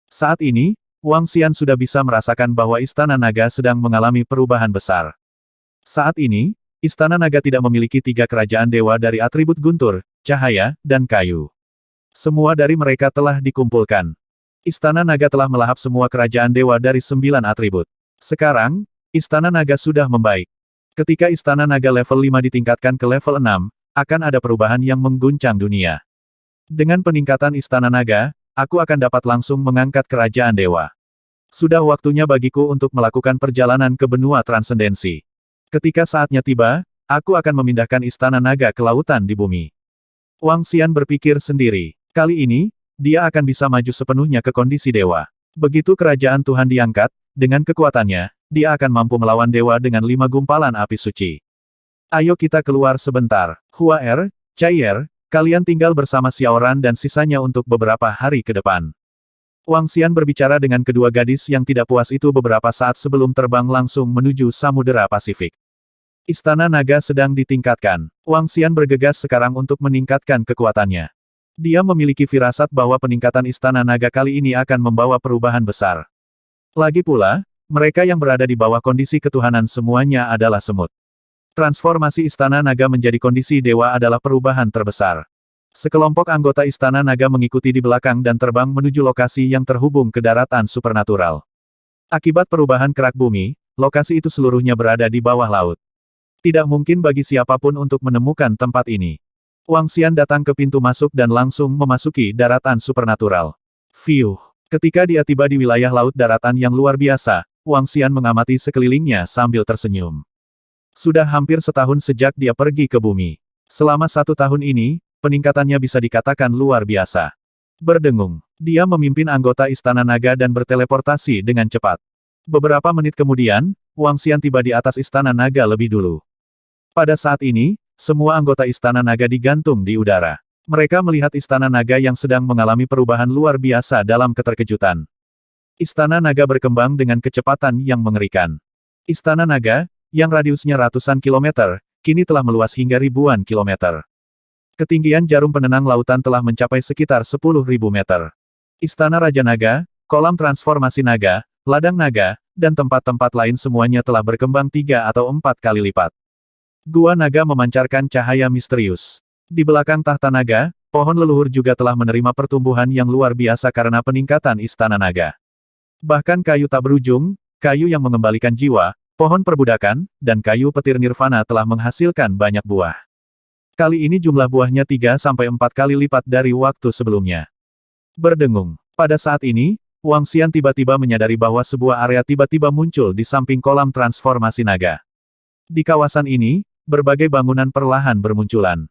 Saat ini, Wang Xian sudah bisa merasakan bahwa Istana Naga sedang mengalami perubahan besar. Saat ini, Istana Naga tidak memiliki 3 kerajaan dewa dari atribut guntur, cahaya, dan kayu. Semua dari mereka telah dikumpulkan. Istana Naga telah melahap semua kerajaan dewa dari 9 atribut. Sekarang, Istana Naga sudah membaik. Ketika Istana Naga level 5 ditingkatkan ke level 6, akan ada perubahan yang mengguncang dunia. Dengan peningkatan Istana Naga, aku akan dapat langsung mengangkat kerajaan dewa. Sudah waktunya bagiku untuk melakukan perjalanan ke benua transendensi. Ketika saatnya tiba, aku akan memindahkan Istana Naga ke lautan di bumi. Wang Xian berpikir sendiri. Kali ini, dia akan bisa maju sepenuhnya ke kondisi dewa. Begitu kerajaan Tuhan diangkat, dengan kekuatannya, dia akan mampu melawan dewa dengan 5 gumpalan api suci. Ayo kita keluar sebentar. Hua Er, Cai Er, kalian tinggal bersama Xiaoran dan sisanya untuk beberapa hari ke depan. Wang Xian berbicara dengan kedua gadis yang tidak puas itu beberapa saat sebelum terbang langsung menuju Samudera Pasifik. Istana Naga sedang ditingkatkan. Wang Xian bergegas sekarang untuk meningkatkan kekuatannya. Dia memiliki firasat bahwa peningkatan Istana Naga kali ini akan membawa perubahan besar. Lagi pula, mereka yang berada di bawah kondisi ketuhanan semuanya adalah semut. Transformasi Istana Naga menjadi kondisi dewa adalah perubahan terbesar. Sekelompok anggota Istana Naga mengikuti di belakang dan terbang menuju lokasi yang terhubung ke daratan supernatural. Akibat perubahan kerak bumi, lokasi itu seluruhnya berada di bawah laut. Tidak mungkin bagi siapapun untuk menemukan tempat ini. Wang Xian datang ke pintu masuk dan langsung memasuki daratan supernatural. Fiuh. Ketika dia tiba di wilayah laut daratan yang luar biasa, Wang Xian mengamati sekelilingnya sambil tersenyum. Sudah hampir setahun sejak dia pergi ke bumi. Selama 1 tahun ini, peningkatannya bisa dikatakan luar biasa. Berdengung, dia memimpin anggota Istana Naga dan berteleportasi dengan cepat. Beberapa menit kemudian, Wang Xian tiba di atas Istana Naga lebih dulu. Pada saat ini, semua anggota Istana Naga digantung di udara. Mereka melihat Istana Naga yang sedang mengalami perubahan luar biasa dalam keterkejutan. Istana Naga berkembang dengan kecepatan yang mengerikan. Istana Naga, yang radiusnya ratusan kilometer, kini telah meluas hingga ribuan kilometer. Ketinggian jarum penenang lautan telah mencapai sekitar 10.000 meter. Istana Raja Naga, kolam transformasi naga, ladang naga, dan tempat-tempat lain semuanya telah berkembang 3 atau 4 kali lipat. Gua naga memancarkan cahaya misterius. Di belakang tahta naga, pohon leluhur juga telah menerima pertumbuhan yang luar biasa karena peningkatan Istana Naga. Bahkan kayu tak berujung, kayu yang mengembalikan jiwa, pohon perbudakan, dan kayu petir nirvana telah menghasilkan banyak buah. Kali ini jumlah buahnya 3-4 kali lipat dari waktu sebelumnya. Berdengung. Pada saat ini, Wang Xian tiba-tiba menyadari bahwa sebuah area tiba-tiba muncul di samping kolam transformasi naga. Di kawasan ini, berbagai bangunan perlahan bermunculan.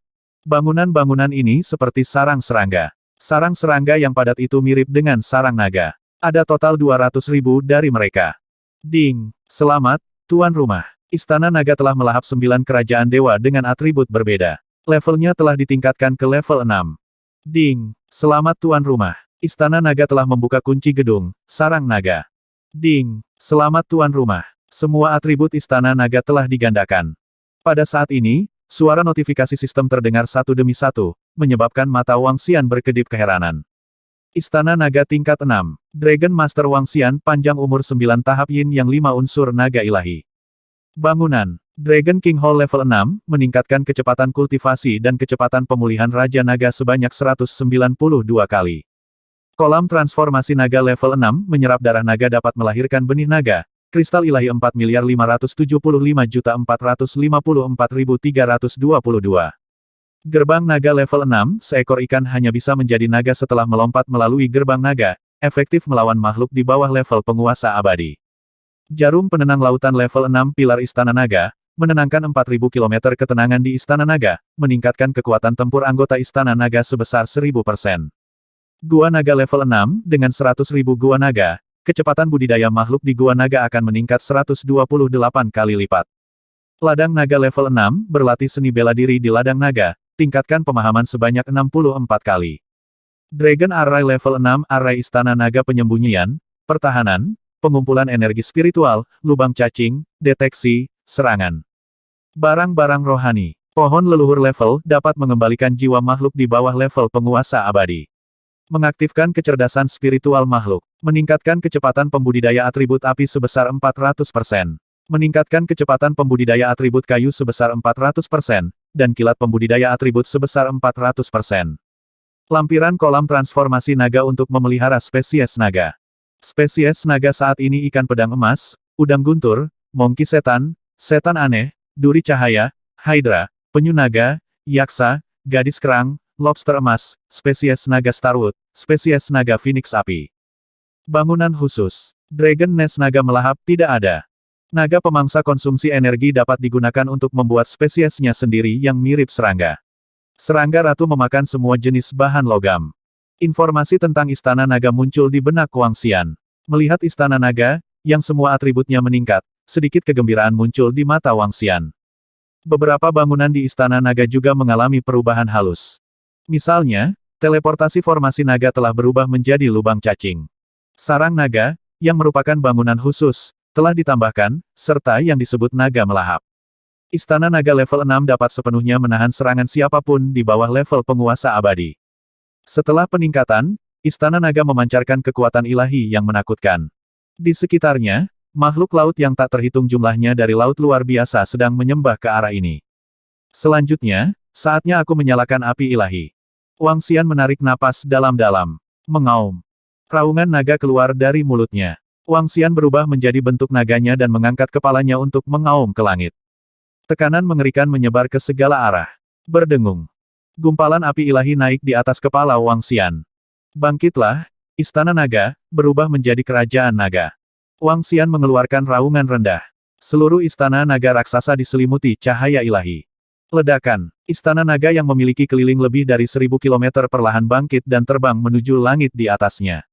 Bangunan-bangunan ini seperti sarang serangga. Sarang serangga yang padat itu mirip dengan sarang naga. Ada total 200.000 dari mereka. Ding! Selamat, Tuan Rumah. Istana Naga telah melahap 9 kerajaan dewa dengan atribut berbeda. Levelnya telah ditingkatkan ke level 6. Ding! Selamat Tuan Rumah. Istana Naga telah membuka kunci gedung, Sarang Naga. Ding! Selamat Tuan Rumah. Semua atribut Istana Naga telah digandakan. Pada saat ini, suara notifikasi sistem terdengar satu demi satu, menyebabkan mata Wang Xian berkedip keheranan. Istana Naga tingkat 6. Dragon Master Wang Xian panjang umur 9 tahap yin yang 5 unsur naga ilahi. Bangunan. Dragon King Hall level 6, meningkatkan kecepatan kultivasi dan kecepatan pemulihan Raja Naga sebanyak 192 kali. Kolam transformasi naga level 6, menyerap darah naga dapat melahirkan benih naga. Kristal ilahi 4.575.454.322. Gerbang naga level 6, seekor ikan hanya bisa menjadi naga setelah melompat melalui gerbang naga, efektif melawan makhluk di bawah level penguasa abadi. Jarum penenang lautan level 6 pilar Istana Naga, menenangkan 4.000 km ketenangan di Istana Naga, meningkatkan kekuatan tempur anggota Istana Naga sebesar 1000%. Gua Naga level 6, dengan 100.000 gua naga, kecepatan budidaya makhluk di gua naga akan meningkat 128 kali lipat. Ladang naga level 6, berlatih seni bela diri di ladang naga, tingkatkan pemahaman sebanyak 64 kali. Dragon Array level 6, Array Istana Naga penyembunyian, pertahanan, pengumpulan energi spiritual, lubang cacing, deteksi, serangan. Barang-barang rohani. Pohon leluhur level, dapat mengembalikan jiwa makhluk di bawah level penguasa abadi. Mengaktifkan kecerdasan spiritual makhluk. Meningkatkan kecepatan pembudidaya atribut api sebesar 400%. Meningkatkan kecepatan pembudidaya atribut kayu sebesar 400%, dan kilat pembudidaya atribut sebesar 400%. Lampiran kolam transformasi naga untuk memelihara spesies naga. Spesies naga saat ini ikan pedang emas, udang guntur, mongki setan, setan aneh, duri cahaya, hydra, penyu naga, yaksa, gadis kerang, lobster emas, spesies naga starwood, spesies naga phoenix api. Bangunan khusus. Dragon Nest naga melahap tidak ada. Naga pemangsa konsumsi energi dapat digunakan untuk membuat spesiesnya sendiri yang mirip serangga. Serangga ratu memakan semua jenis bahan logam. Informasi tentang Istana Naga muncul di benak Wang Xian. Melihat Istana Naga, yang semua atributnya meningkat, sedikit kegembiraan muncul di mata Wang Xian. Beberapa bangunan di Istana Naga juga mengalami perubahan halus. Misalnya, teleportasi formasi naga telah berubah menjadi lubang cacing. Sarang naga, yang merupakan bangunan khusus, telah ditambahkan, serta yang disebut naga melahap. Istana Naga level 6 dapat sepenuhnya menahan serangan siapapun di bawah level penguasa abadi. Setelah peningkatan, Istana Naga memancarkan kekuatan ilahi yang menakutkan. Di sekitarnya, makhluk laut yang tak terhitung jumlahnya dari laut luar biasa sedang menyembah ke arah ini. Selanjutnya, saatnya aku menyalakan api ilahi. Wang Xian menarik napas dalam-dalam. Mengaum. Raungan naga keluar dari mulutnya. Wang Xian berubah menjadi bentuk naganya dan mengangkat kepalanya untuk mengaum ke langit. Tekanan mengerikan menyebar ke segala arah. Berdengung. Gumpalan api ilahi naik di atas kepala Wang Xian. Bangkitlah, Istana Naga, berubah menjadi Kerajaan Naga. Wang Xian mengeluarkan raungan rendah. Seluruh Istana Naga raksasa diselimuti cahaya ilahi. Ledakan. Istana Naga yang memiliki keliling lebih dari 1000 km perlahan bangkit dan terbang menuju langit di atasnya.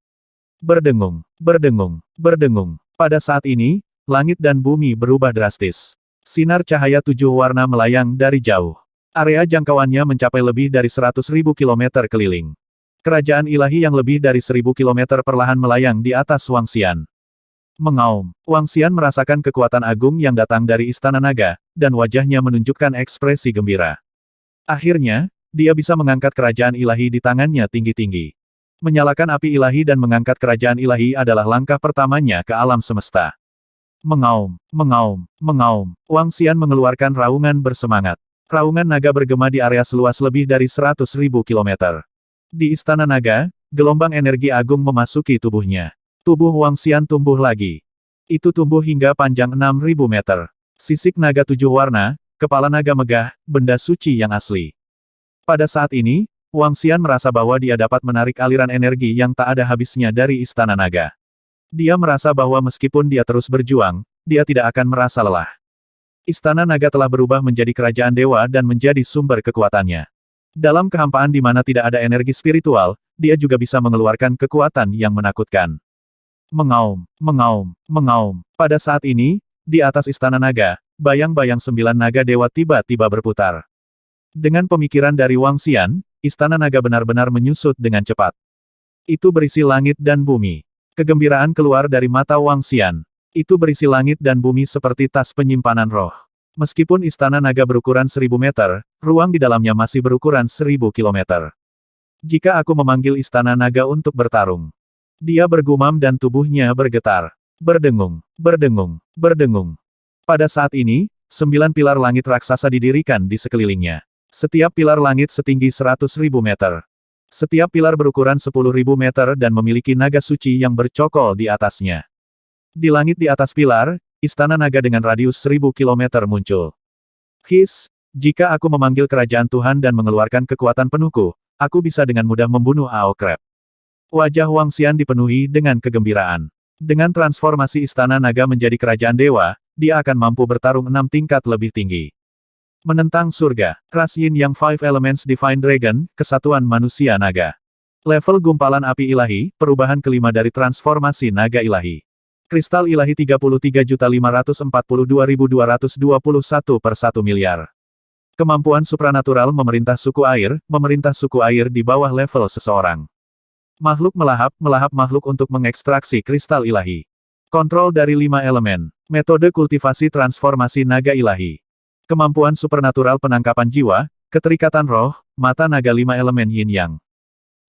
Berdengung, berdengung, berdengung. Pada saat ini, langit dan bumi berubah drastis. Sinar cahaya 7 warna melayang dari jauh. Area jangkauannya mencapai lebih dari 100.000 km keliling. Kerajaan ilahi yang lebih dari 1000 km perlahan melayang di atas Wang Xian. Mengaum. Wang Xian merasakan kekuatan agung yang datang dari Istana Naga, dan wajahnya menunjukkan ekspresi gembira. Akhirnya, dia bisa mengangkat kerajaan ilahi di tangannya tinggi-tinggi. Menyalakan api ilahi dan mengangkat kerajaan ilahi adalah langkah pertamanya ke alam semesta. Mengaum, mengaum, mengaum. Wang Xian mengeluarkan raungan bersemangat. Raungan naga bergema di area seluas lebih dari 100.000 km. Di Istana Naga, gelombang energi agung memasuki tubuhnya. Tubuh Wang Xian tumbuh lagi. Itu tumbuh hingga panjang 6.000 meter. Sisik naga 7 warna, kepala naga megah, benda suci yang asli. Pada saat ini, Wang Xian merasa bahwa dia dapat menarik aliran energi yang tak ada habisnya dari Istana Naga. Dia merasa bahwa meskipun dia terus berjuang, dia tidak akan merasa lelah. Istana Naga telah berubah menjadi kerajaan dewa dan menjadi sumber kekuatannya. Dalam kehampaan di mana tidak ada energi spiritual, dia juga bisa mengeluarkan kekuatan yang menakutkan. Mengaum, mengaum, mengaum. Pada saat ini, di atas Istana Naga, bayang-bayang 9 naga dewa tiba-tiba berputar. Dengan pemikiran dari Wang Xian, Istana Naga benar-benar menyusut dengan cepat. Itu berisi langit dan bumi. Kegembiraan keluar dari mata Wang Xian. Itu berisi langit dan bumi seperti tas penyimpanan roh. Meskipun Istana Naga berukuran 1000 meter, ruang di dalamnya masih berukuran 1000 km. Jika aku memanggil Istana Naga untuk bertarung. Dia bergumam dan tubuhnya bergetar. Berdengung, berdengung, berdengung. Pada saat ini, 9 pilar langit raksasa didirikan di sekelilingnya. Setiap pilar langit setinggi 100.000 meter. Setiap pilar berukuran 10.000 meter dan memiliki naga suci yang bercokol di atasnya. Di langit di atas pilar, Istana Naga dengan radius 1000 km muncul. His, jika aku memanggil kerajaan Tuhan dan mengeluarkan kekuatan penuhku, aku bisa dengan mudah membunuh Ao Crab. Wajah Wang Xian dipenuhi dengan kegembiraan. Dengan transformasi Istana Naga menjadi kerajaan dewa, dia akan mampu bertarung 6 tingkat lebih tinggi. Menentang surga, ras Yin Yang 5 Elements Divine Dragon, kesatuan manusia naga. Level gumpalan api ilahi, perubahan kelima dari transformasi naga ilahi. Kristal ilahi 33.542.221 per 1 miliar. Kemampuan supranatural memerintah suku air di bawah level seseorang. Makhluk melahap makhluk untuk mengekstraksi kristal ilahi. Kontrol dari 5 elemen. Metode kultivasi transformasi naga ilahi. Kemampuan supernatural penangkapan jiwa, keterikatan roh, mata naga 5 elemen yin yang.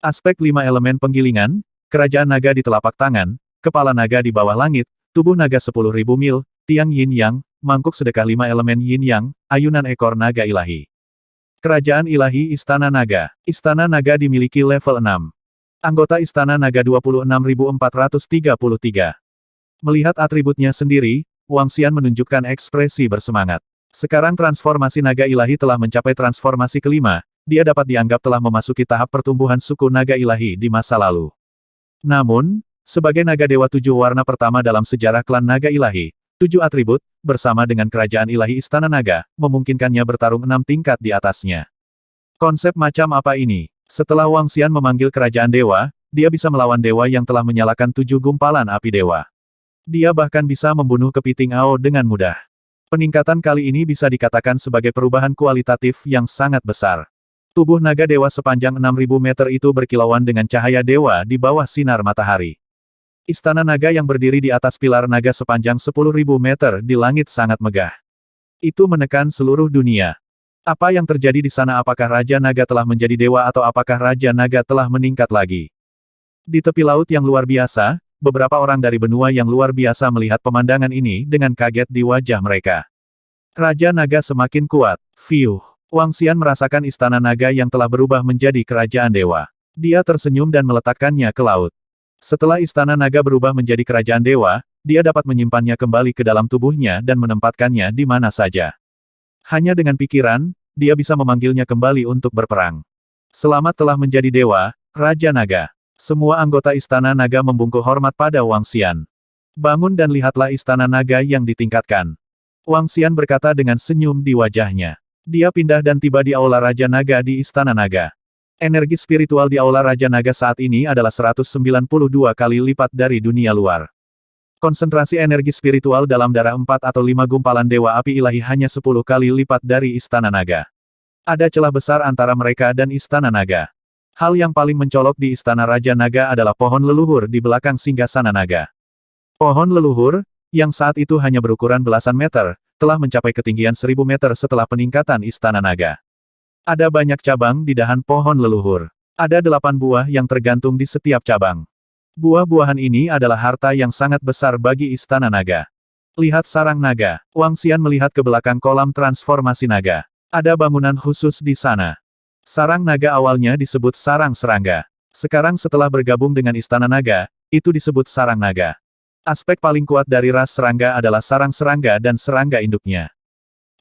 Aspek 5 elemen penggilingan, kerajaan naga di telapak tangan, kepala naga di bawah langit, tubuh naga 10.000 mil, tiang yin yang, mangkuk sedekah 5 elemen yin yang, ayunan ekor naga ilahi. Kerajaan ilahi Istana Naga. Istana Naga dimiliki level 6. Anggota Istana Naga 26.433. Melihat atributnya sendiri, Wang Xian menunjukkan ekspresi bersemangat. Sekarang transformasi naga ilahi telah mencapai transformasi kelima, dia dapat dianggap telah memasuki tahap pertumbuhan suku naga ilahi di masa lalu. Namun, sebagai naga dewa 7 warna pertama dalam sejarah klan naga ilahi, 7 atribut, bersama dengan kerajaan ilahi Istana Naga, memungkinkannya bertarung 6 tingkat di atasnya. Konsep macam apa ini? Setelah Wang Xian memanggil kerajaan dewa, dia bisa melawan dewa yang telah menyalakan 7 gumpalan api dewa. Dia bahkan bisa membunuh kepiting Ao dengan mudah. Peningkatan kali ini bisa dikatakan sebagai perubahan kualitatif yang sangat besar. Tubuh naga dewa sepanjang 6.000 meter itu berkilauan dengan cahaya dewa di bawah sinar matahari. Istana naga yang berdiri di atas pilar naga sepanjang 10.000 meter di langit sangat megah. Itu menekan seluruh dunia. Apa yang terjadi di sana? Apakah Raja Naga telah menjadi dewa atau apakah Raja Naga telah meningkat lagi? Di tepi laut yang luar biasa, beberapa orang dari benua yang luar biasa melihat pemandangan ini dengan kaget di wajah mereka. Raja Naga semakin kuat. Fiuh. Wang Xian merasakan istana naga yang telah berubah menjadi kerajaan dewa. Dia tersenyum dan meletakkannya ke laut. Setelah istana naga berubah menjadi kerajaan dewa, dia dapat menyimpannya kembali ke dalam tubuhnya dan menempatkannya di mana saja. Hanya dengan pikiran, dia bisa memanggilnya kembali untuk berperang. Selamat telah menjadi dewa, Raja Naga. Semua anggota istana naga membungkuk hormat pada Wang Xian. Bangun dan lihatlah istana naga yang ditingkatkan. Wang Xian berkata dengan senyum di wajahnya. Dia pindah dan tiba di Aula Raja Naga di Istana Naga. Energi spiritual di Aula Raja Naga saat ini adalah 192 kali lipat dari dunia luar. Konsentrasi energi spiritual dalam darah 4 atau 5 gumpalan Dewa Api Ilahi hanya 10 kali lipat dari Istana Naga. Ada celah besar antara mereka dan Istana Naga. Hal yang paling mencolok di Istana Raja Naga adalah pohon leluhur di belakang singgasana naga. Pohon leluhur, yang saat itu hanya berukuran belasan meter, telah mencapai ketinggian 1000 meter setelah peningkatan Istana Naga. Ada banyak cabang di dahan pohon leluhur. Ada 8 buah yang tergantung di setiap cabang. Buah-buahan ini adalah harta yang sangat besar bagi Istana Naga. Lihat sarang naga. Wang Xian melihat ke belakang kolam transformasi naga. Ada bangunan khusus di sana. Sarang naga awalnya disebut sarang serangga. Sekarang setelah bergabung dengan Istana Naga, itu disebut sarang naga. Aspek paling kuat dari ras serangga adalah sarang serangga dan serangga induknya.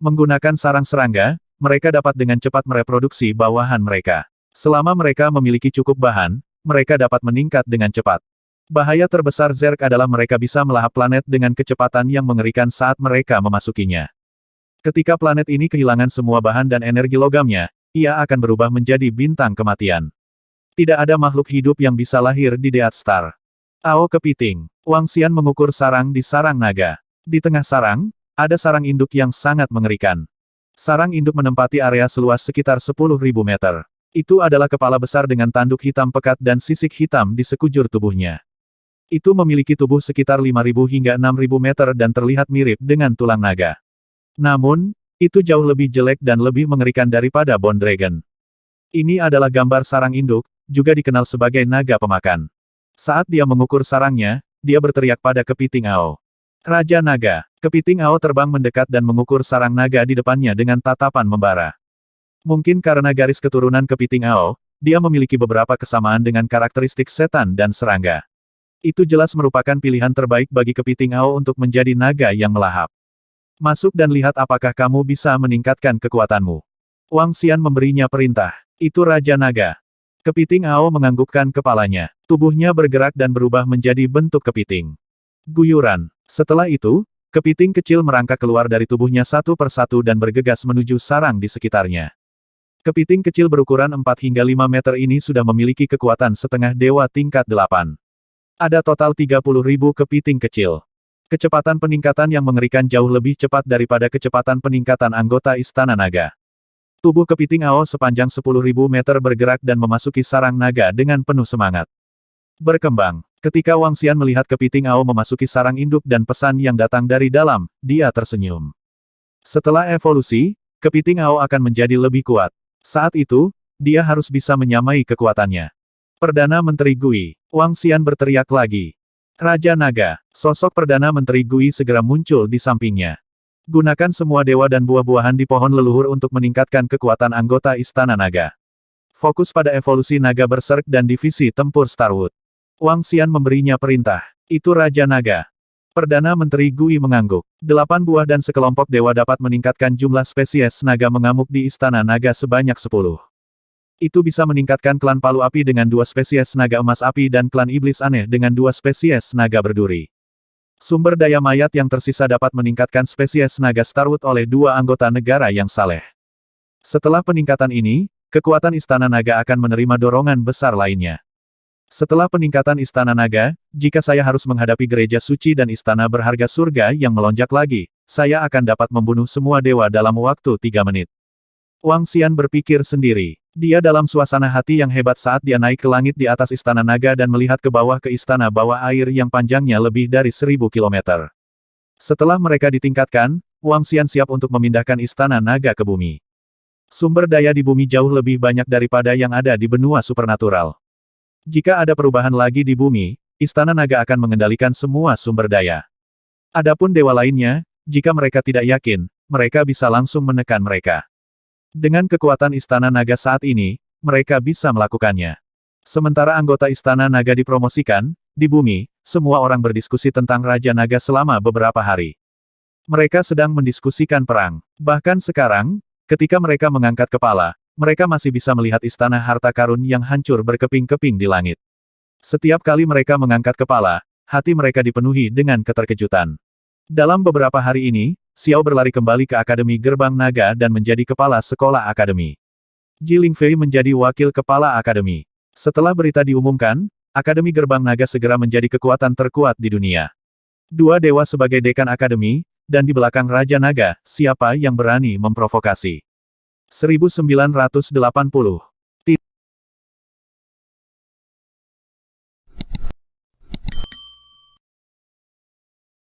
Menggunakan sarang serangga, mereka dapat dengan cepat mereproduksi bawahan mereka. Selama mereka memiliki cukup bahan, mereka dapat meningkat dengan cepat. Bahaya terbesar Zerg adalah mereka bisa melahap planet dengan kecepatan yang mengerikan saat mereka memasukinya. Ketika planet ini kehilangan semua bahan dan energi logamnya, ia akan berubah menjadi bintang kematian. Tidak ada makhluk hidup yang bisa lahir di Death Star. Ao kepiting. Wang Xian mengukur sarang di sarang naga. Di tengah sarang, ada sarang induk yang sangat mengerikan. Sarang induk menempati area seluas sekitar 10.000 meter. Itu adalah kepala besar dengan tanduk hitam pekat dan sisik hitam di sekujur tubuhnya. Itu memiliki tubuh sekitar 5.000 hingga 6.000 meter dan terlihat mirip dengan tulang naga. Namun, itu jauh lebih jelek dan lebih mengerikan daripada Bone Dragon. Ini adalah gambar sarang induk, juga dikenal sebagai naga pemakan. Saat dia mengukur sarangnya, dia berteriak pada kepiting Ao. Raja Naga. Kepiting Ao terbang mendekat dan mengukur sarang naga di depannya dengan tatapan membara. Mungkin karena garis keturunan kepiting Ao, dia memiliki beberapa kesamaan dengan karakteristik setan dan serangga. Itu jelas merupakan pilihan terbaik bagi kepiting Ao untuk menjadi naga yang melahap. Masuk dan lihat apakah kamu bisa meningkatkan kekuatanmu. Wang Xian memberinya perintah. Itu Raja Naga. Kepiting Ao menganggukkan kepalanya. Tubuhnya bergerak dan berubah menjadi bentuk kepiting. Guyuran. Setelah itu, kepiting kecil merangkak keluar dari tubuhnya satu persatu dan bergegas menuju sarang di sekitarnya. Kepiting kecil berukuran 4 hingga 5 meter ini sudah memiliki kekuatan setengah dewa tingkat 8. Ada total 30.000 kepiting kecil. Kecepatan peningkatan yang mengerikan jauh lebih cepat daripada kecepatan peningkatan anggota Istana Naga. Tubuh kepiting Ao sepanjang 10.000 meter bergerak dan memasuki sarang naga dengan penuh semangat. Berkembang. Ketika Wang Xian melihat kepiting Ao memasuki sarang induk dan pesan yang datang dari dalam, dia tersenyum. Setelah evolusi, kepiting Ao akan menjadi lebih kuat. Saat itu, dia harus bisa menyamai kekuatannya. Perdana Menteri Gui. Wang Xian berteriak lagi. Raja Naga. Sosok Perdana Menteri Gui segera muncul di sampingnya. Gunakan semua dewa dan buah-buahan di pohon leluhur untuk meningkatkan kekuatan anggota Istana Naga. Fokus pada evolusi naga berserk dan divisi tempur Starwood. Wang Xian memberinya perintah. Itu Raja Naga. Perdana Menteri Gui mengangguk. 8 buah dan sekelompok dewa dapat meningkatkan jumlah spesies naga mengamuk di Istana Naga sebanyak 10. Itu bisa meningkatkan klan Palu Api dengan 2 spesies naga emas api dan klan Iblis Aneh dengan 2 spesies naga berduri. Sumber daya mayat yang tersisa dapat meningkatkan spesies naga Starwood oleh 2 anggota negara yang saleh. Setelah peningkatan ini, kekuatan Istana Naga akan menerima dorongan besar lainnya. Setelah peningkatan Istana Naga, jika saya harus menghadapi gereja suci dan istana berharga surga yang melonjak lagi, saya akan dapat membunuh semua dewa dalam waktu 3 menit. Wang Xian berpikir sendiri. Dia dalam suasana hati yang hebat saat dia naik ke langit di atas Istana Naga dan melihat ke bawah ke istana bawah air yang panjangnya lebih dari 1000 kilometer. Setelah mereka ditingkatkan, Wang Xian siap untuk memindahkan Istana Naga ke bumi. Sumber daya di bumi jauh lebih banyak daripada yang ada di benua supernatural. Jika ada perubahan lagi di bumi, Istana Naga akan mengendalikan semua sumber daya. Adapun dewa lainnya, jika mereka tidak yakin, mereka bisa langsung menekan mereka. Dengan kekuatan Istana Naga saat ini, mereka bisa melakukannya. Sementara anggota Istana Naga dipromosikan, di bumi, semua orang berdiskusi tentang Raja Naga selama beberapa hari. Mereka sedang mendiskusikan perang. Bahkan sekarang, ketika mereka mengangkat kepala, mereka masih bisa melihat istana harta karun yang hancur berkeping-keping di langit. Setiap kali mereka mengangkat kepala, hati mereka dipenuhi dengan keterkejutan. Dalam beberapa hari ini, Xiao berlari kembali ke Akademi Gerbang Naga dan menjadi kepala sekolah akademi. Ji Lingfei menjadi wakil kepala akademi. Setelah berita diumumkan, Akademi Gerbang Naga segera menjadi kekuatan terkuat di dunia. 2 dewa sebagai dekan akademi, dan di belakang Raja Naga, siapa yang berani memprovokasi? 1980